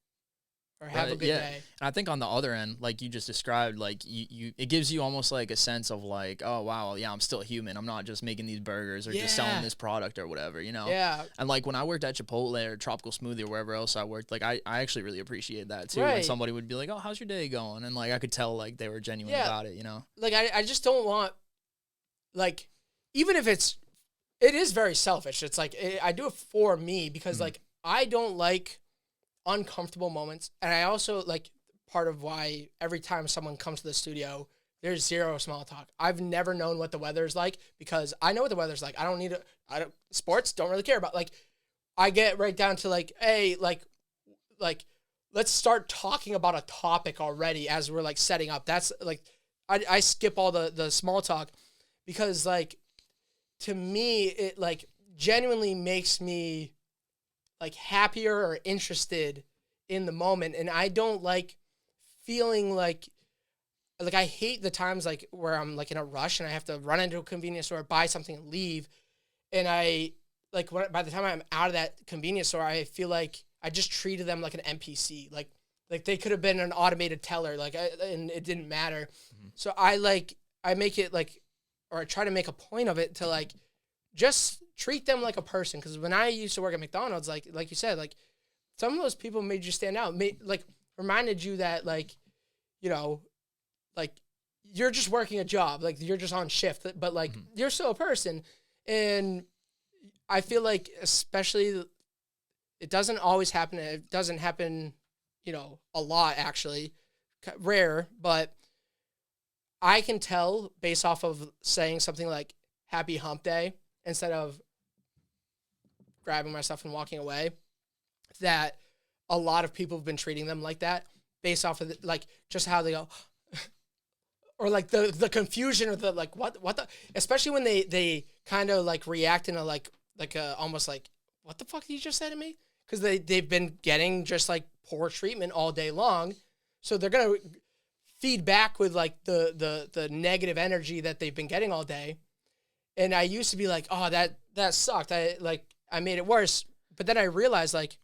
Or have a good day. And I think on the other end, like you just described, like you it gives you almost like a sense of like, oh wow, yeah, I'm still human. I'm not just making these burgers or just selling this product or whatever, you know? Yeah. And like when I worked at Chipotle or Tropical Smoothie or wherever else I worked, like I actually really appreciate that too. Right. When somebody would be like, oh, how's your day going? And like I could tell like they were genuine about it, you know? Like I just don't want, like, even if it is very selfish. It's like, I do it for me because like I don't like uncomfortable moments. And I also like part of why every time someone comes to the studio, there's zero small talk. I've never known what the weather's like because I know what the weather's like. Sports don't really care about, like, I get right down to like, hey, like let's start talking about a topic already as we're like setting up. That's like, I skip all the small talk because like, to me, it like genuinely makes me like happier or interested in the moment. And I don't like feeling like I hate the times like where I'm like in a rush and I have to run into a convenience store, buy something and leave. And I like by the time I'm out of that convenience store, I feel like I just treated them like an NPC. Like they could have been an automated teller, and it didn't matter. Mm-hmm. So I make it like, or I try to make a point of it to like, just treat them like a person. Because when I used to work at McDonald's, like you said, like some of those people made you stand out, like reminded you that like, you know, like you're just working a job, like you're just on shift, but like you're still a person. And I feel like especially it doesn't always happen. It doesn't happen, you know, a lot actually, rare, but I can tell based off of saying something like happy hump day instead of grabbing my stuff and walking away, that a lot of people have been treating them like that based off of like just how they go or like the confusion or the like what the, especially when they kind of like react in a like a almost like what the fuck did you just say to me, because they've been getting just like poor treatment all day long, so they're gonna feed back with like the negative energy that they've been getting all day. And I used to be like, oh, that sucked. I made it worse. But then I realized like,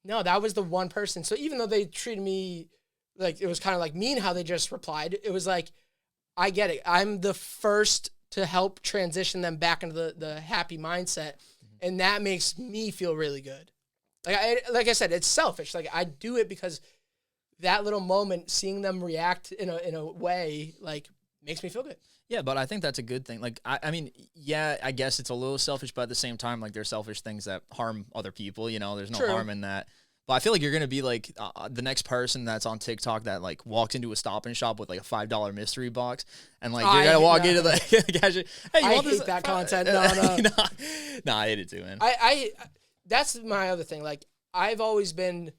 no, that was the one person. So even though they treated me like it was kind of like mean how they just replied, it was like, I get it. I'm the first to help transition them back into the happy mindset. And that makes me feel really good. Like I said, it's selfish. Like I do it because that little moment, seeing them react in a way, like makes me feel good. Yeah, but I think that's a good thing. Like, I mean, yeah, I guess it's a little selfish, but at the same time, like, there's selfish things that harm other people, you know? There's no harm in that. But I feel like you're going to be, like, the next person that's on TikTok that, like, walked into a Stop and Shop with, like, a $5 mystery box. And, like, you're going to walk into the cashier. Hey, you I want hate this? that content. No. Nah, I hate it too, man. That's my other thing. Like, I've always been,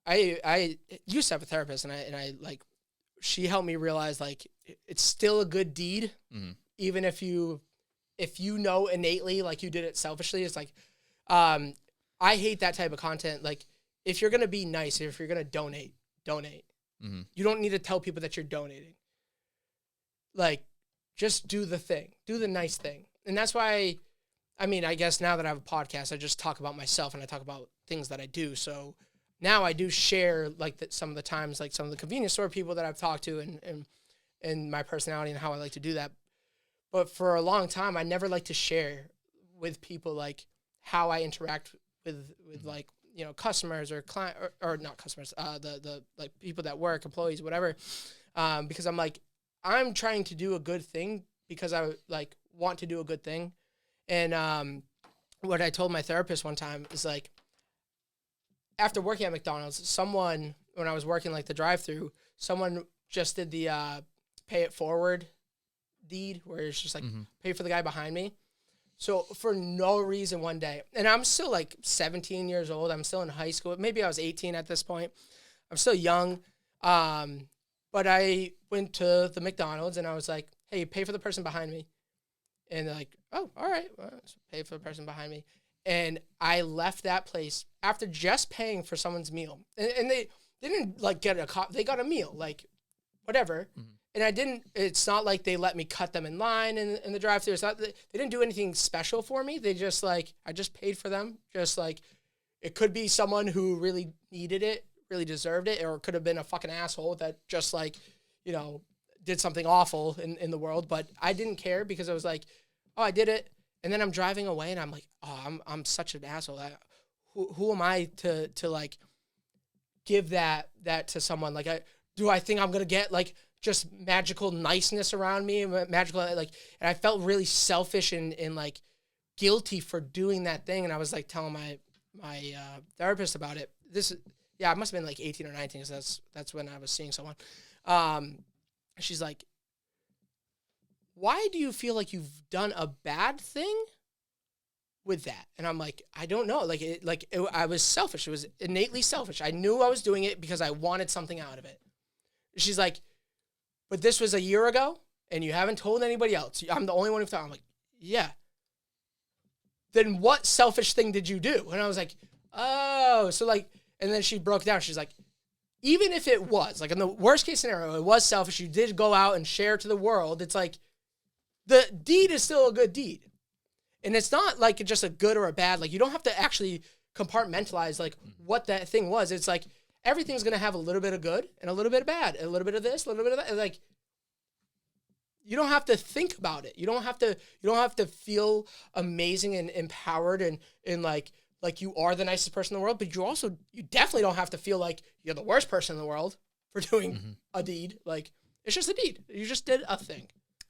I used to have a therapist, and I like, she helped me realize like it's still a good deed, even if you know innately like you did it selfishly. It's like, I hate that type of content. Like if you're gonna be nice, if you're gonna donate. Mm-hmm. You don't need to tell people that you're donating. Like, just do the thing, do the nice thing, and that's why. I mean, I guess now that I have a podcast, I just talk about myself and I talk about things that I do. So now I do share like some of the times, like some of the convenience store people that I've talked to and my personality and how I like to do that. But for a long time, I never liked to share with people like how I interact with like, you know, customers or client or not customers, the like people that work, employees, whatever. Because I'm like, I'm trying to do a good thing because I like want to do a good thing. And what I told my therapist one time is like, after working at McDonald's, someone, when I was working like the drive-thru, someone just did the pay it forward deed where it's just like pay for the guy behind me. So for no reason one day, and I'm still like 17 years old. I'm still in high school. Maybe I was 18 at this point. I'm still young. But I went to the McDonald's and I was like, hey, pay for the person behind me. And they're like, oh, all right. Well, pay for the person behind me. And I left that place after just paying for someone's meal. And they didn't like get they got a meal, like whatever. And it's not like they let me cut them in line in the drive-thru. It's not, they didn't do anything special for me. They just like, I just paid for them. Just like, it could be someone who really needed it, really deserved it, or it could have been a fucking asshole that just like, you know, did something awful in the world. But I didn't care because I was like, oh, I did it. And then I'm driving away and I'm like, oh, I'm such an asshole. Who am I to like give that to someone? Like, do I think I'm going to get like just magical niceness around me? Magical, like, and I felt really selfish and like guilty for doing that thing. And I was like telling my therapist about it. I must have been like 18 or 19. So that's when I was seeing someone. She's like, why do you feel like you've done a bad thing with that? And I'm like, I don't know. I was selfish. It was innately selfish. I knew I was doing it because I wanted something out of it. She's like, but this was a year ago and you haven't told anybody else. I'm the only one who thought. I'm like, yeah. Then what selfish thing did you do? And I was like, oh, so like, and then she broke down. She's like, even if it was, like in the worst case scenario, it was selfish. You did go out and share to the world. It's like, the deed is still a good deed. And it's not like just a good or a bad. Like, you don't have to actually compartmentalize like what that thing was. It's like everything's going to have a little bit of good and a little bit of bad, and a little bit of this, a little bit of that. And like, you don't have to think about it. You don't have to feel amazing and empowered and like you are the nicest person in the world, but you definitely don't have to feel like you're the worst person in the world for doing a deed. Like, it's just a deed. You just did a thing.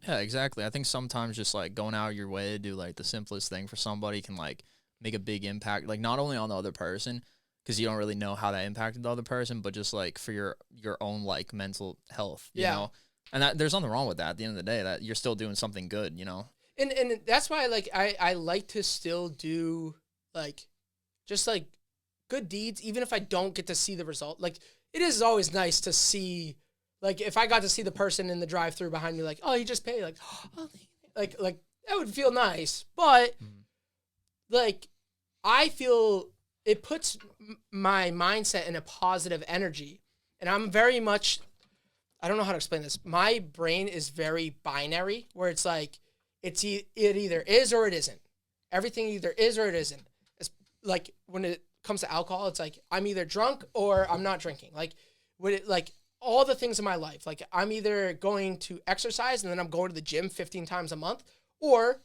Yeah, exactly. I think sometimes just like going out of your way to do like the simplest thing for somebody can like make a big impact, like not only on the other person, because you don't really know how that impacted the other person, but just like for your own like mental health, you know? And there's nothing wrong with that at the end of the day, that you're still doing something good, you know? And that's why like I like to still do like just like good deeds, even if I don't get to see the result. Like, it is always nice to see. Like, if I got to see the person in the drive-thru behind me, like, oh, you just paid, like, oh, like that would feel nice. But, like, I feel it puts my mindset in a positive energy. And I'm very much, I don't know how to explain this. My brain is very binary, where it's like, it either is or it isn't. Everything either is or it isn't. It's like, when it comes to alcohol, it's like, I'm either drunk or I'm not drinking. Like, when it, like, all the things in my life. Like, I'm either going to exercise and then I'm going to the gym 15 times a month, or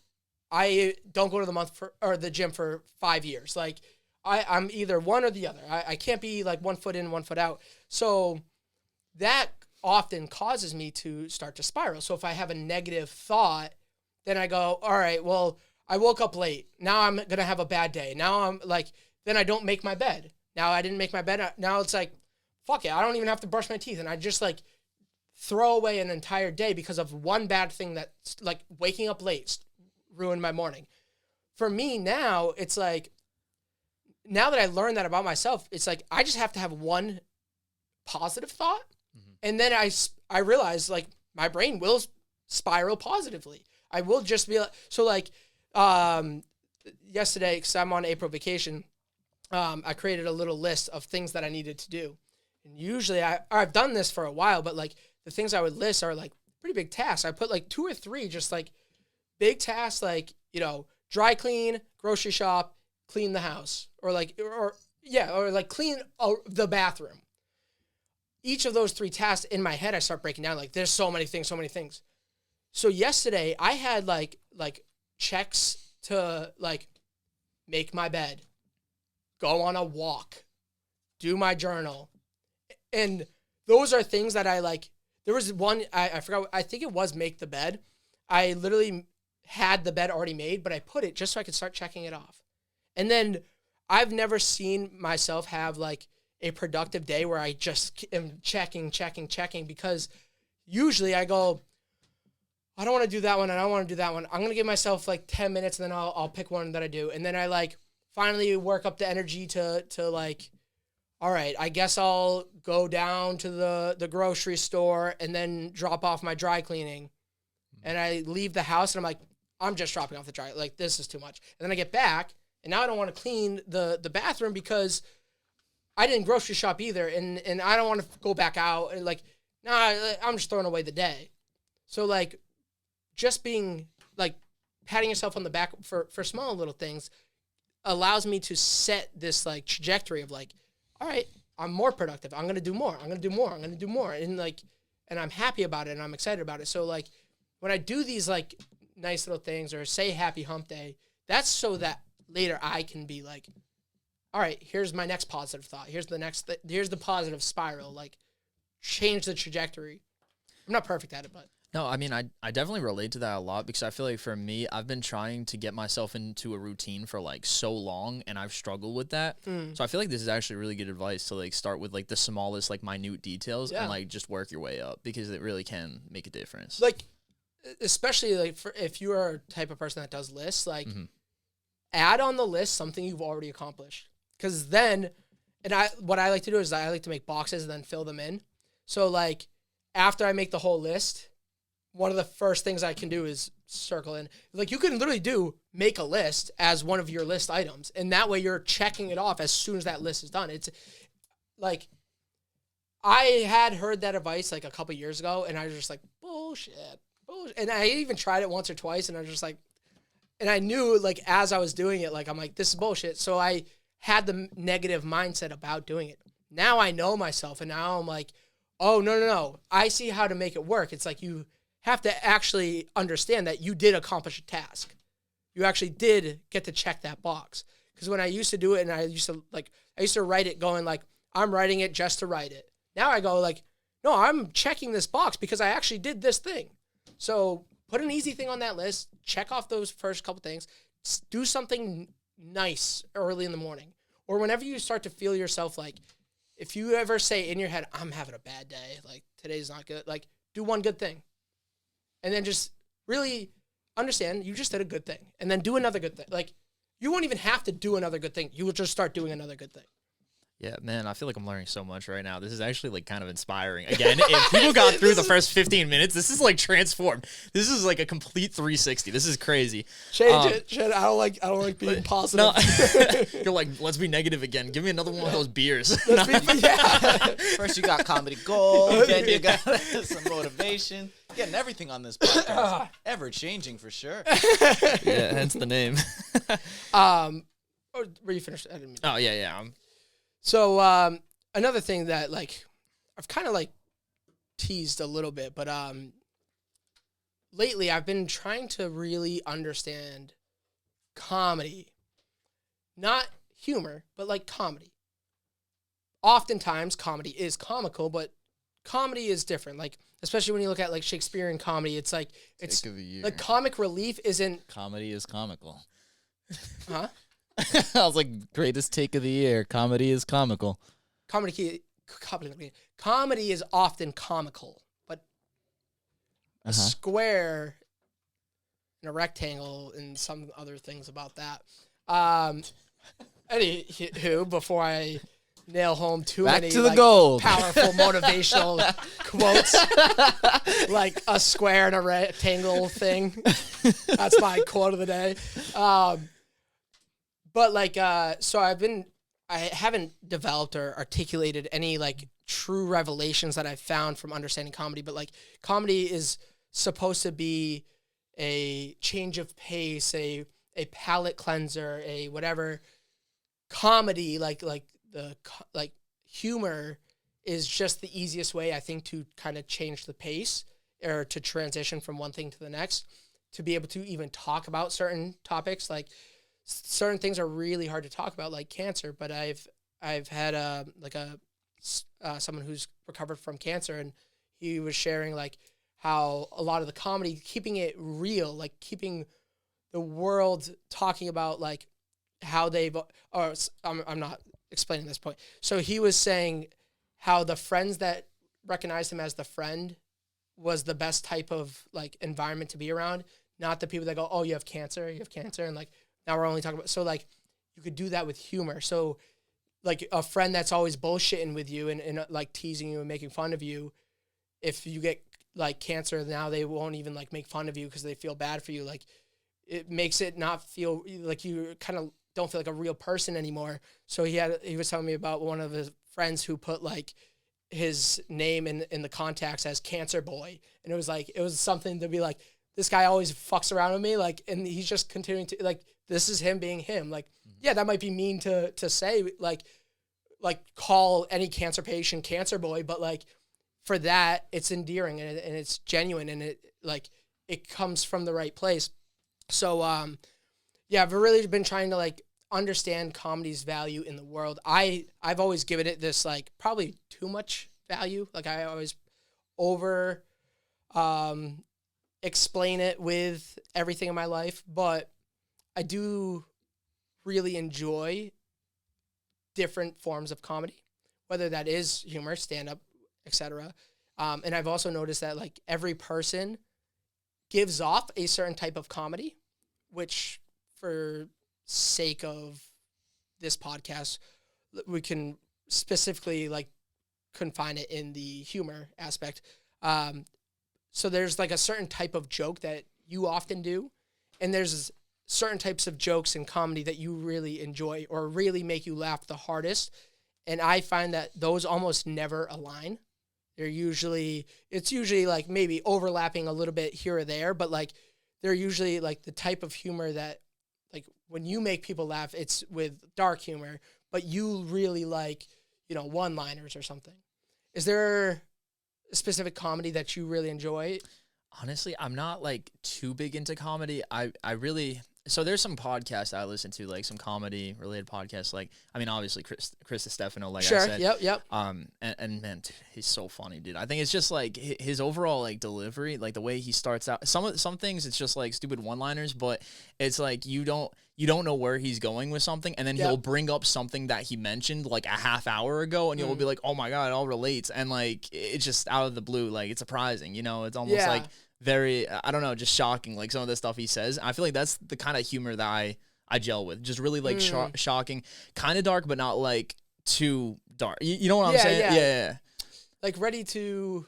I don't go to the gym for 5 years. Like, I'm either one or the other. I can't be like 1 foot in, 1 foot out. So that often causes me to start to spiral. So if I have a negative thought, then I go, all right, well, I woke up late. Now I'm going to have a bad day. Now I'm like, then I don't make my bed. Now I didn't make my bed. Now it's like, fuck it, I don't even have to brush my teeth. And I just like throw away an entire day because of one bad thing that's like waking up late ruined my morning. For me now, it's like, now that I learned that about myself, it's like, I just have to have one positive thought. And then I realize like my brain will spiral positively. I will just be like, so like, yesterday, because I'm on April vacation, I created a little list of things that I needed to do. And usually I've done this for a while, but like the things I would list are like pretty big tasks. I put like 2 or 3 just like big tasks, like, you know, dry clean, grocery shop, clean the house, or like clean the bathroom. Each of those 3 tasks in my head, I start breaking down like there's so many things. So yesterday I had like checks to like make my bed, go on a walk, do my journal. And those are things that I like. There was one, I forgot, I think it was make the bed. I literally had the bed already made, but I put it just so I could start checking it off. And then I've never seen myself have like a productive day where I just am checking, because usually I go, I don't want to do that one, and I don't want to do that one. I'm going to give myself like 10 minutes, and then I'll pick one that I do. And then I like finally work up the energy to like, all right, I guess I'll go down to the grocery store and then drop off my dry cleaning. And I leave the house, and I'm like, I'm just dropping off the dry. Like, this is too much. And then I get back, and now I don't want to clean the bathroom because I didn't grocery shop either. And I don't want to go back out. And like, nah, I'm just throwing away the day. So, like, just being, like, patting yourself on the back for small little things allows me to set this, like, trajectory of, like, all right, I'm more productive. I'm going to do more. I'm going to do more. I'm going to do more. And, like, and I'm happy about it, and I'm excited about it. So, like, when I do these, like, nice little things or say happy hump day, that's so that later I can be like, all right, here's my next positive thought. Here's the positive spiral. Like, change the trajectory. I'm not perfect at it, but. No, I mean, I definitely relate to that a lot because I feel like for me, I've been trying to get myself into a routine for like so long, and I've struggled with that. So I feel like this is actually really good advice to like start with like the smallest, like minute details and like just work your way up because it really can make a difference. Like, especially like if you are a type of person that does lists, like add on the list something you've already accomplished. Because then, what I like to do is I like to make boxes and then fill them in. So like after I make the whole list, one of the first things I can do is circle in. Like, you can literally make a list as one of your list items. And that way you're checking it off as soon as that list is done. It's like, I had heard that advice like a couple years ago, and I was just like, bullshit. And I even tried it once or twice, and I was just like, and I knew like as I was doing it, like, I'm like, this is bullshit. So I had the negative mindset about doing it. Now I know myself, and now I'm like, oh, no. I see how to make it work. It's like you have to actually understand that you did accomplish a task. You actually did get to check that box. Because when I used to do it, and I used to write it going like, I'm writing it just to write it. Now I go like, no, I'm checking this box because I actually did this thing. So put an easy thing on that list, check off those first couple things, do something nice early in the morning. Or whenever you start to feel yourself like, if you ever say in your head, I'm having a bad day, like today's not good, like do one good thing. And then just really understand you just did a good thing. And then do another good thing. Like, you won't even have to do another good thing. You will just start doing another good thing. Yeah, man, I feel like I'm learning so much right now. This is actually like kind of inspiring. Again, if people got through the first 15 minutes, this is like transformed. This is like a complete 360. This is crazy. Change it. I don't like being positive. No. You're like, let's be negative again. Give me another one of those beers. First you got comedy gold, then you got some motivation. Getting everything on this podcast. Ever changing for sure. Yeah, hence the name. Were you finished? I didn't mean. Oh yeah. So another thing that like I've kind of like teased a little bit, but lately I've been trying to really understand comedy, not humor, but like comedy. Oftentimes comedy is comical, but comedy is different. Like, especially when you look at like Shakespearean comedy, it's like it's the comic relief isn't comedy is comical. Huh? I was like, greatest take of the year. Comedy is comical. Comedy is often comical, but a square and a rectangle and some other things about that. Anywho, before I nail home too Back many to the like, gold. powerful motivational quotes, like a square and a rectangle thing. That's my quote of the day. But like, so I haven't developed or articulated any like true revelations that I've found from understanding comedy, but like comedy is supposed to be a change of pace, a palate cleanser, a whatever. Comedy, like humor is just the easiest way, I think, to kind of change the pace or to transition from one thing to the next, to be able to even talk about certain topics. Like, certain things are really hard to talk about, like cancer, but I've had someone who's recovered from cancer, and he was sharing like how a lot of the comedy, keeping it real, like keeping the world talking about like how I'm not explaining this point. So he was saying how the friends that recognized him as the friend was the best type of like environment to be around, not the people that go, oh, you have cancer, and like now we're only talking about, so like you could do that with humor. So like a friend that's always bullshitting with you and like teasing you and making fun of you, if you get like cancer, now they won't even like make fun of you because they feel bad for you. Like it makes it not feel like you kind of don't feel like a real person anymore. So he was telling me about one of his friends who put like his name in the contacts as Cancer Boy. And it was something to be like, this guy always fucks around with me. Like, and he's just continuing to like, this is him being him. Like, yeah, that might be mean to say, like call any cancer patient Cancer Boy, but like for that, it's endearing and it's genuine and it comes from the right place. So, yeah, I've really been trying to like understand comedy's value in the world. I've always given it this like probably too much value. Like I always over explain it with everything in my life, but I do really enjoy different forms of comedy, whether that is humor, stand-up, etc. And I've also noticed that like every person gives off a certain type of comedy, which for sake of this podcast, we can specifically like confine it in the humor aspect. So there's like a certain type of joke that you often do, and there's certain types of jokes in comedy that you really enjoy or really make you laugh the hardest. And I find that those almost never align. It's usually like maybe overlapping a little bit here or there, but like they're usually like the type of humor that like when you make people laugh, it's with dark humor, but you really like, one-liners or something. Is there a specific comedy that you really enjoy? Honestly, I'm not like too big into comedy. I really, so there's some podcasts I listen to, like some comedy related podcasts. Like, I mean, obviously Chris Stefano, like sure, I said. Yep. And man, dude, he's so funny, dude. I think it's just like his overall like delivery, like the way he starts out. Some things it's just like stupid one-liners, but it's like you don't know where he's going with something, and then he'll bring up something that he mentioned like a half hour ago, and you'll be like, oh my god, it all relates, and like it's just out of the blue, like it's surprising, it's almost like very, I don't know, just shocking, like some of the stuff he says. I feel like that's the kind of humor that I gel with, just really like shocking, kind of dark, but not like too dark. You know what I'm saying? Yeah. Like ready to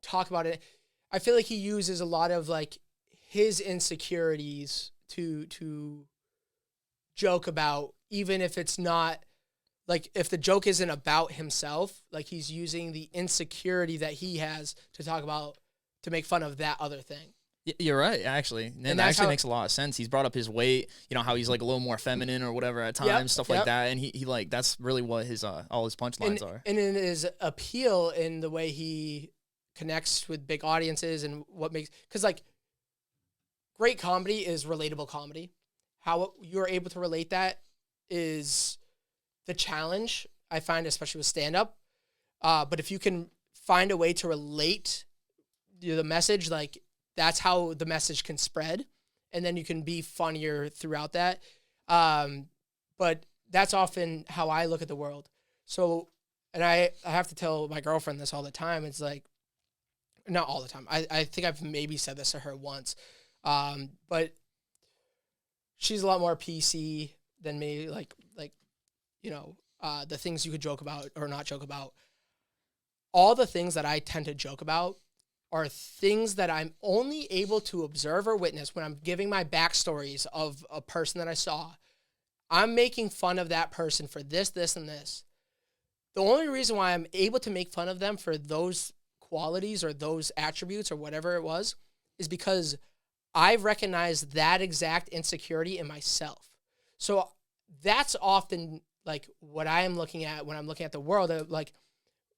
talk about it. I feel like he uses a lot of like his insecurities to joke about, even if it's not like, if the joke isn't about himself, like he's using the insecurity that he has to talk about, to make fun of that other thing. You're right, actually. And that actually makes a lot of sense. He's brought up his weight, how he's like a little more feminine or whatever at times, stuff like that. And he like, that's really what his all his punchlines are. And in his appeal in the way he connects with big audiences and what makes, because like great comedy is relatable comedy. How you're able to relate that is the challenge, I find, especially with stand-up. But if you can find a way to relate the message, like that's how the message can spread, and then you can be funnier throughout that. But that's often how I look at the world. So, and I have to tell my girlfriend this all the time. It's like, not all the time. I think I've maybe said this to her once. But she's a lot more PC than me. The things you could joke about or not joke about. All the things that I tend to joke about are things that I'm only able to observe or witness when I'm giving my backstories of a person that I saw. I'm making fun of that person for this, this, and this. The only reason why I'm able to make fun of them for those qualities or those attributes or whatever it was is because I've recognized that exact insecurity in myself. So that's often like what I am looking at when I'm looking at the world. Like,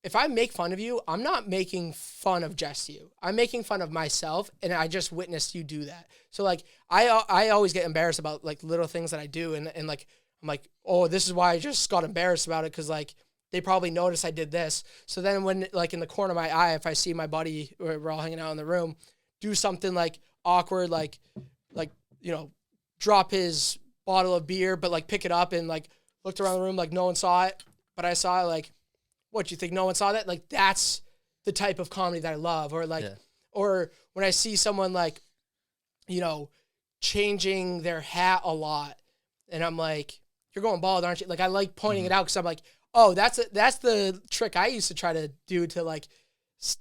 if I make fun of you, I'm not making fun of just you. I'm making fun of myself, and I just witnessed you do that. So like, I always get embarrassed about like little things that I do, and like I'm like, oh, this is why I just got embarrassed about it, because like they probably noticed I did this. So then when like in the corner of my eye, if I see my buddy, we're all hanging out in the room, do something like awkward, like, you know, drop his bottle of beer, but like pick it up and like looked around the room like no one saw it, but I saw it, like, what, you think no one saw that? Like, that's the type of comedy that I love. Or like, or when I see someone like, you know, changing their hat a lot and I'm like, you're going bald, aren't you? Like, I like pointing it out because I'm like, oh, that's the trick I used to try to do to like,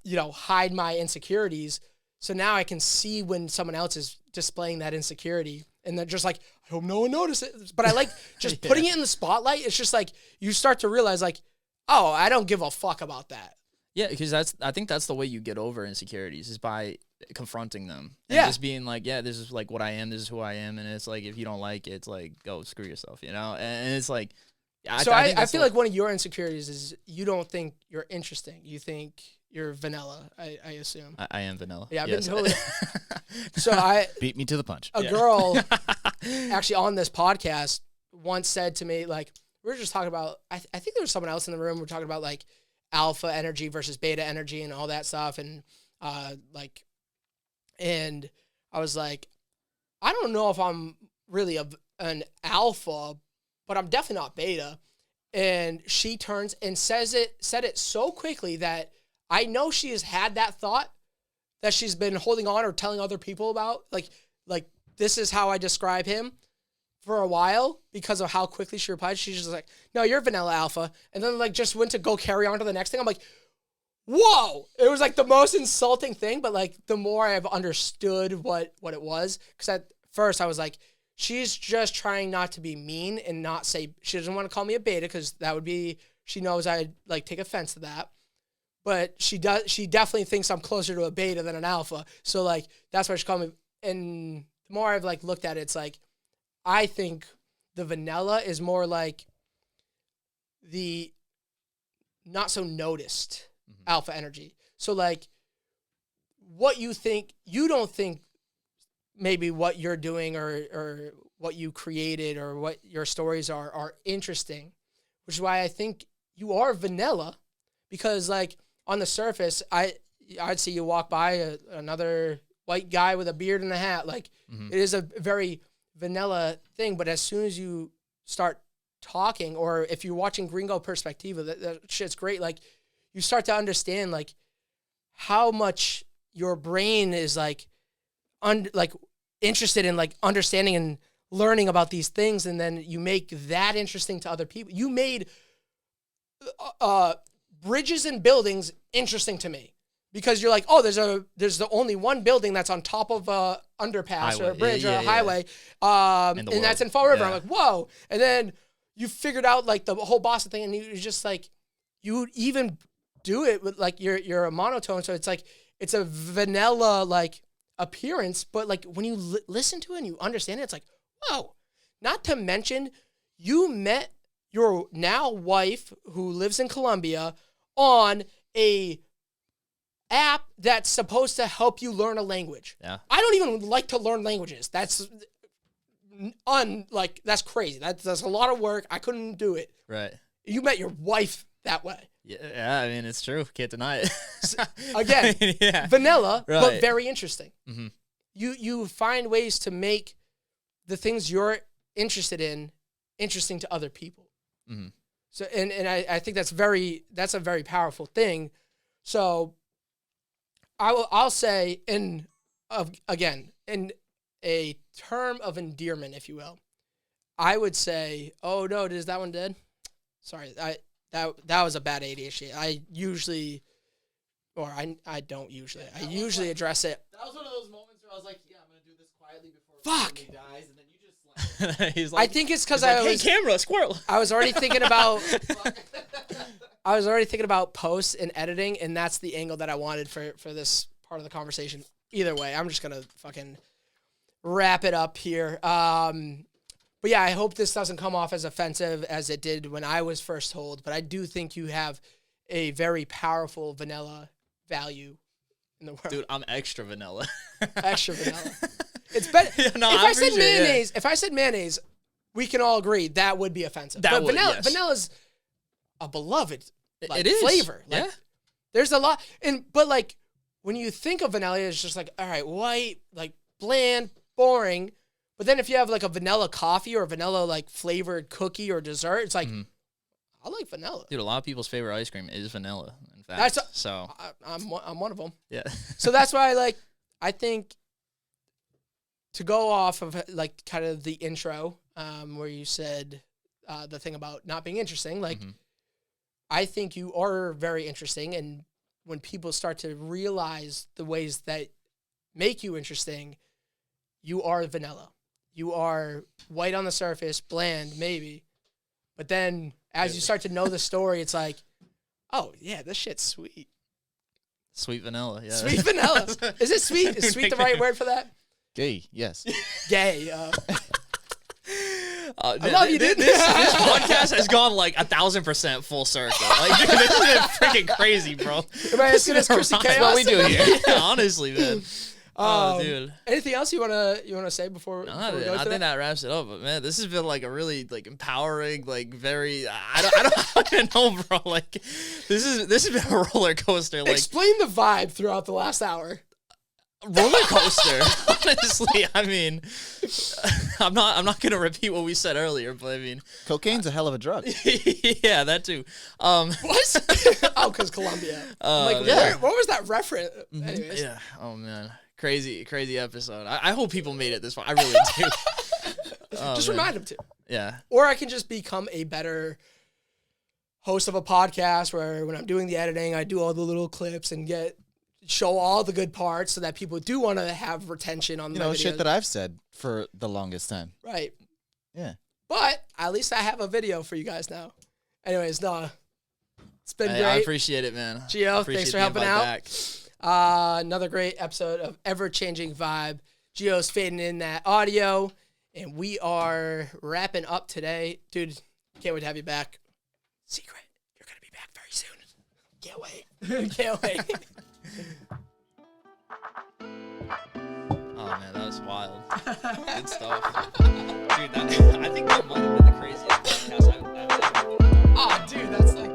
you know, hide my insecurities. So now I can see when someone else is displaying that insecurity and they're just like, I hope no one notices. But I like just putting it in the spotlight. It's just like, you start to realize like, oh, I don't give a fuck about that. Yeah, because I think that's the way you get over insecurities is by confronting them. And just being like, yeah, this is like what I am, this is who I am. And it's like, if you don't like it, it's like, go screw yourself, you know? And it's like, I feel like one of your insecurities is you don't think you're interesting. You think you're vanilla, I assume. I am vanilla. Yeah, I've been totally. So beat me to the punch. A girl actually on this podcast once said to me, like, we were just talking about, I think there was someone else in the room. We were talking about like alpha energy versus beta energy and all that stuff. And and I was like, I don't know if I'm really an alpha, but I'm definitely not beta. And she turns and said it so quickly that I know she has had that thought that she's been holding on or telling other people about. Like this is how I describe him for a while because of how quickly she replied. She's just like, no, you're vanilla alpha. And then like just went to go carry on to the next thing. I'm like, whoa. It was like the most insulting thing. But like the more I've understood what it was, because at first I was like, she's just trying not to be mean and not say, she doesn't want to call me a beta because that would be, she knows I'd like take offense to that. But she definitely thinks I'm closer to a beta than an alpha. So like, that's why she called me. And the more I've like looked at it, it's like, I think the vanilla is more like the not so noticed alpha energy. So like what you think, you don't think maybe what you're doing or what you created or what your stories are interesting, which is why I think you are vanilla, because like on the surface, I'd see you walk by another white guy with a beard and a hat. Like it is a very vanilla thing, but as soon as you start talking, or if you're watching Gringo Perspectiva, that shit's great. Like you start to understand like how much your brain is like interested in like understanding and learning about these things, and then you make that interesting to other people. You made bridges and buildings interesting to me because you're like, oh, there's the only one building that's on top of a underpass or a bridge or a highway, and that's in Fall River. I'm like, whoa. And then you figured out like the whole Boston thing, and you just like, you even do it with like you're a monotone, so it's like it's a vanilla like appearance, but like when you listen to it and you understand it, it's like, whoa. Not to mention you met your now wife who lives in Colombia on a app that's supposed to help you learn a language. Yeah. I don't even like to learn languages. That's that's crazy. That's a lot of work. I couldn't do it. Right. You met your wife that way. Yeah, I mean, it's true. Can't deny it. Again, vanilla, but very interesting. Mm-hmm. You find ways to make the things you're interested in interesting to other people. Mm-hmm. So, and I think that's a very powerful thing. So I'll say in a term of endearment, if you will, I would say, oh no, is that one dead? Sorry, that was a bad ADHD. I don't usually address it. That was one of those moments where I was like, yeah, I'm gonna do this quietly before Fuck. he dies, and then you just like. He's like, I think it's because hey, camera, squirrel. I was already thinking about. I was already thinking about posts and editing, and that's the angle that I wanted for this part of the conversation. Either way, I'm just gonna fucking wrap it up here. But yeah, I hope this doesn't come off as offensive as it did when I was first told. But I do think you have a very powerful vanilla value in the world. Dude, I'm extra vanilla. Extra vanilla. It's better. Yeah, no, if I said mayonnaise, we can all agree that would be offensive. Vanilla's a beloved like, it is flavor. Like, yeah. there's a lot, but like when you think of vanilla, it's just like, all right, white, like bland, boring. But then if you have like a vanilla coffee or a vanilla like flavored cookie or dessert, it's like, I like vanilla. Dude, a lot of people's favorite ice cream is vanilla. In fact, I'm one of them. Yeah. So that's why I think to go off of like kind of the intro, where you said the thing about not being interesting, like I think you are very interesting, and when people start to realize the ways that make you interesting, you are vanilla. You are white on the surface, bland maybe, but then as you start to know the story, it's like, oh yeah, this shit's sweet. Sweet vanilla, yeah. Sweet vanilla. Is it sweet? Is sweet the right word for that? Gay, yes. Gay. I love you, dude. This podcast has gone like 1,000% full circle. Like, dude, this has been freaking crazy, bro. Everybody asking us Chrissy That's Chaos. what we do here. Yeah, honestly, man. Oh, dude. Anything else you wanna say before? I we go to think that wraps it up. But man, this has been like a really like empowering, like very. I don't even know, bro. Like, this has been a roller coaster. Like, explain the vibe throughout the last hour. Roller coaster. Honestly, I mean, I'm not gonna repeat what we said earlier, but I mean, Cocaine's a hell of a drug. yeah, that too. What? Oh, because Colombia. Like, yeah. what was that reference? Anyways. Yeah. Oh man, crazy episode. I hope people made it this far. I really do. Just remind them to. Yeah. Or I can just become a better host of a podcast where when I'm doing the editing, I do all the little clips and show all the good parts so that people do want to have retention on the videos. Shit that I've said for the longest time. Right. Yeah. But at least I have a video for you guys now. Anyways, no. It's been great. I appreciate it, man. Gio, thanks for helping out. Back. Another great episode of Ever-Changing Vibe. Gio's fading in that audio. And we are wrapping up today. Dude, can't wait to have you back. Secret, you're going to be back very soon. Can't wait. Can't wait. Oh man, that was wild. Good stuff. Dude, I think that might have been the craziest podcast I've ever done. Oh, dude, that's like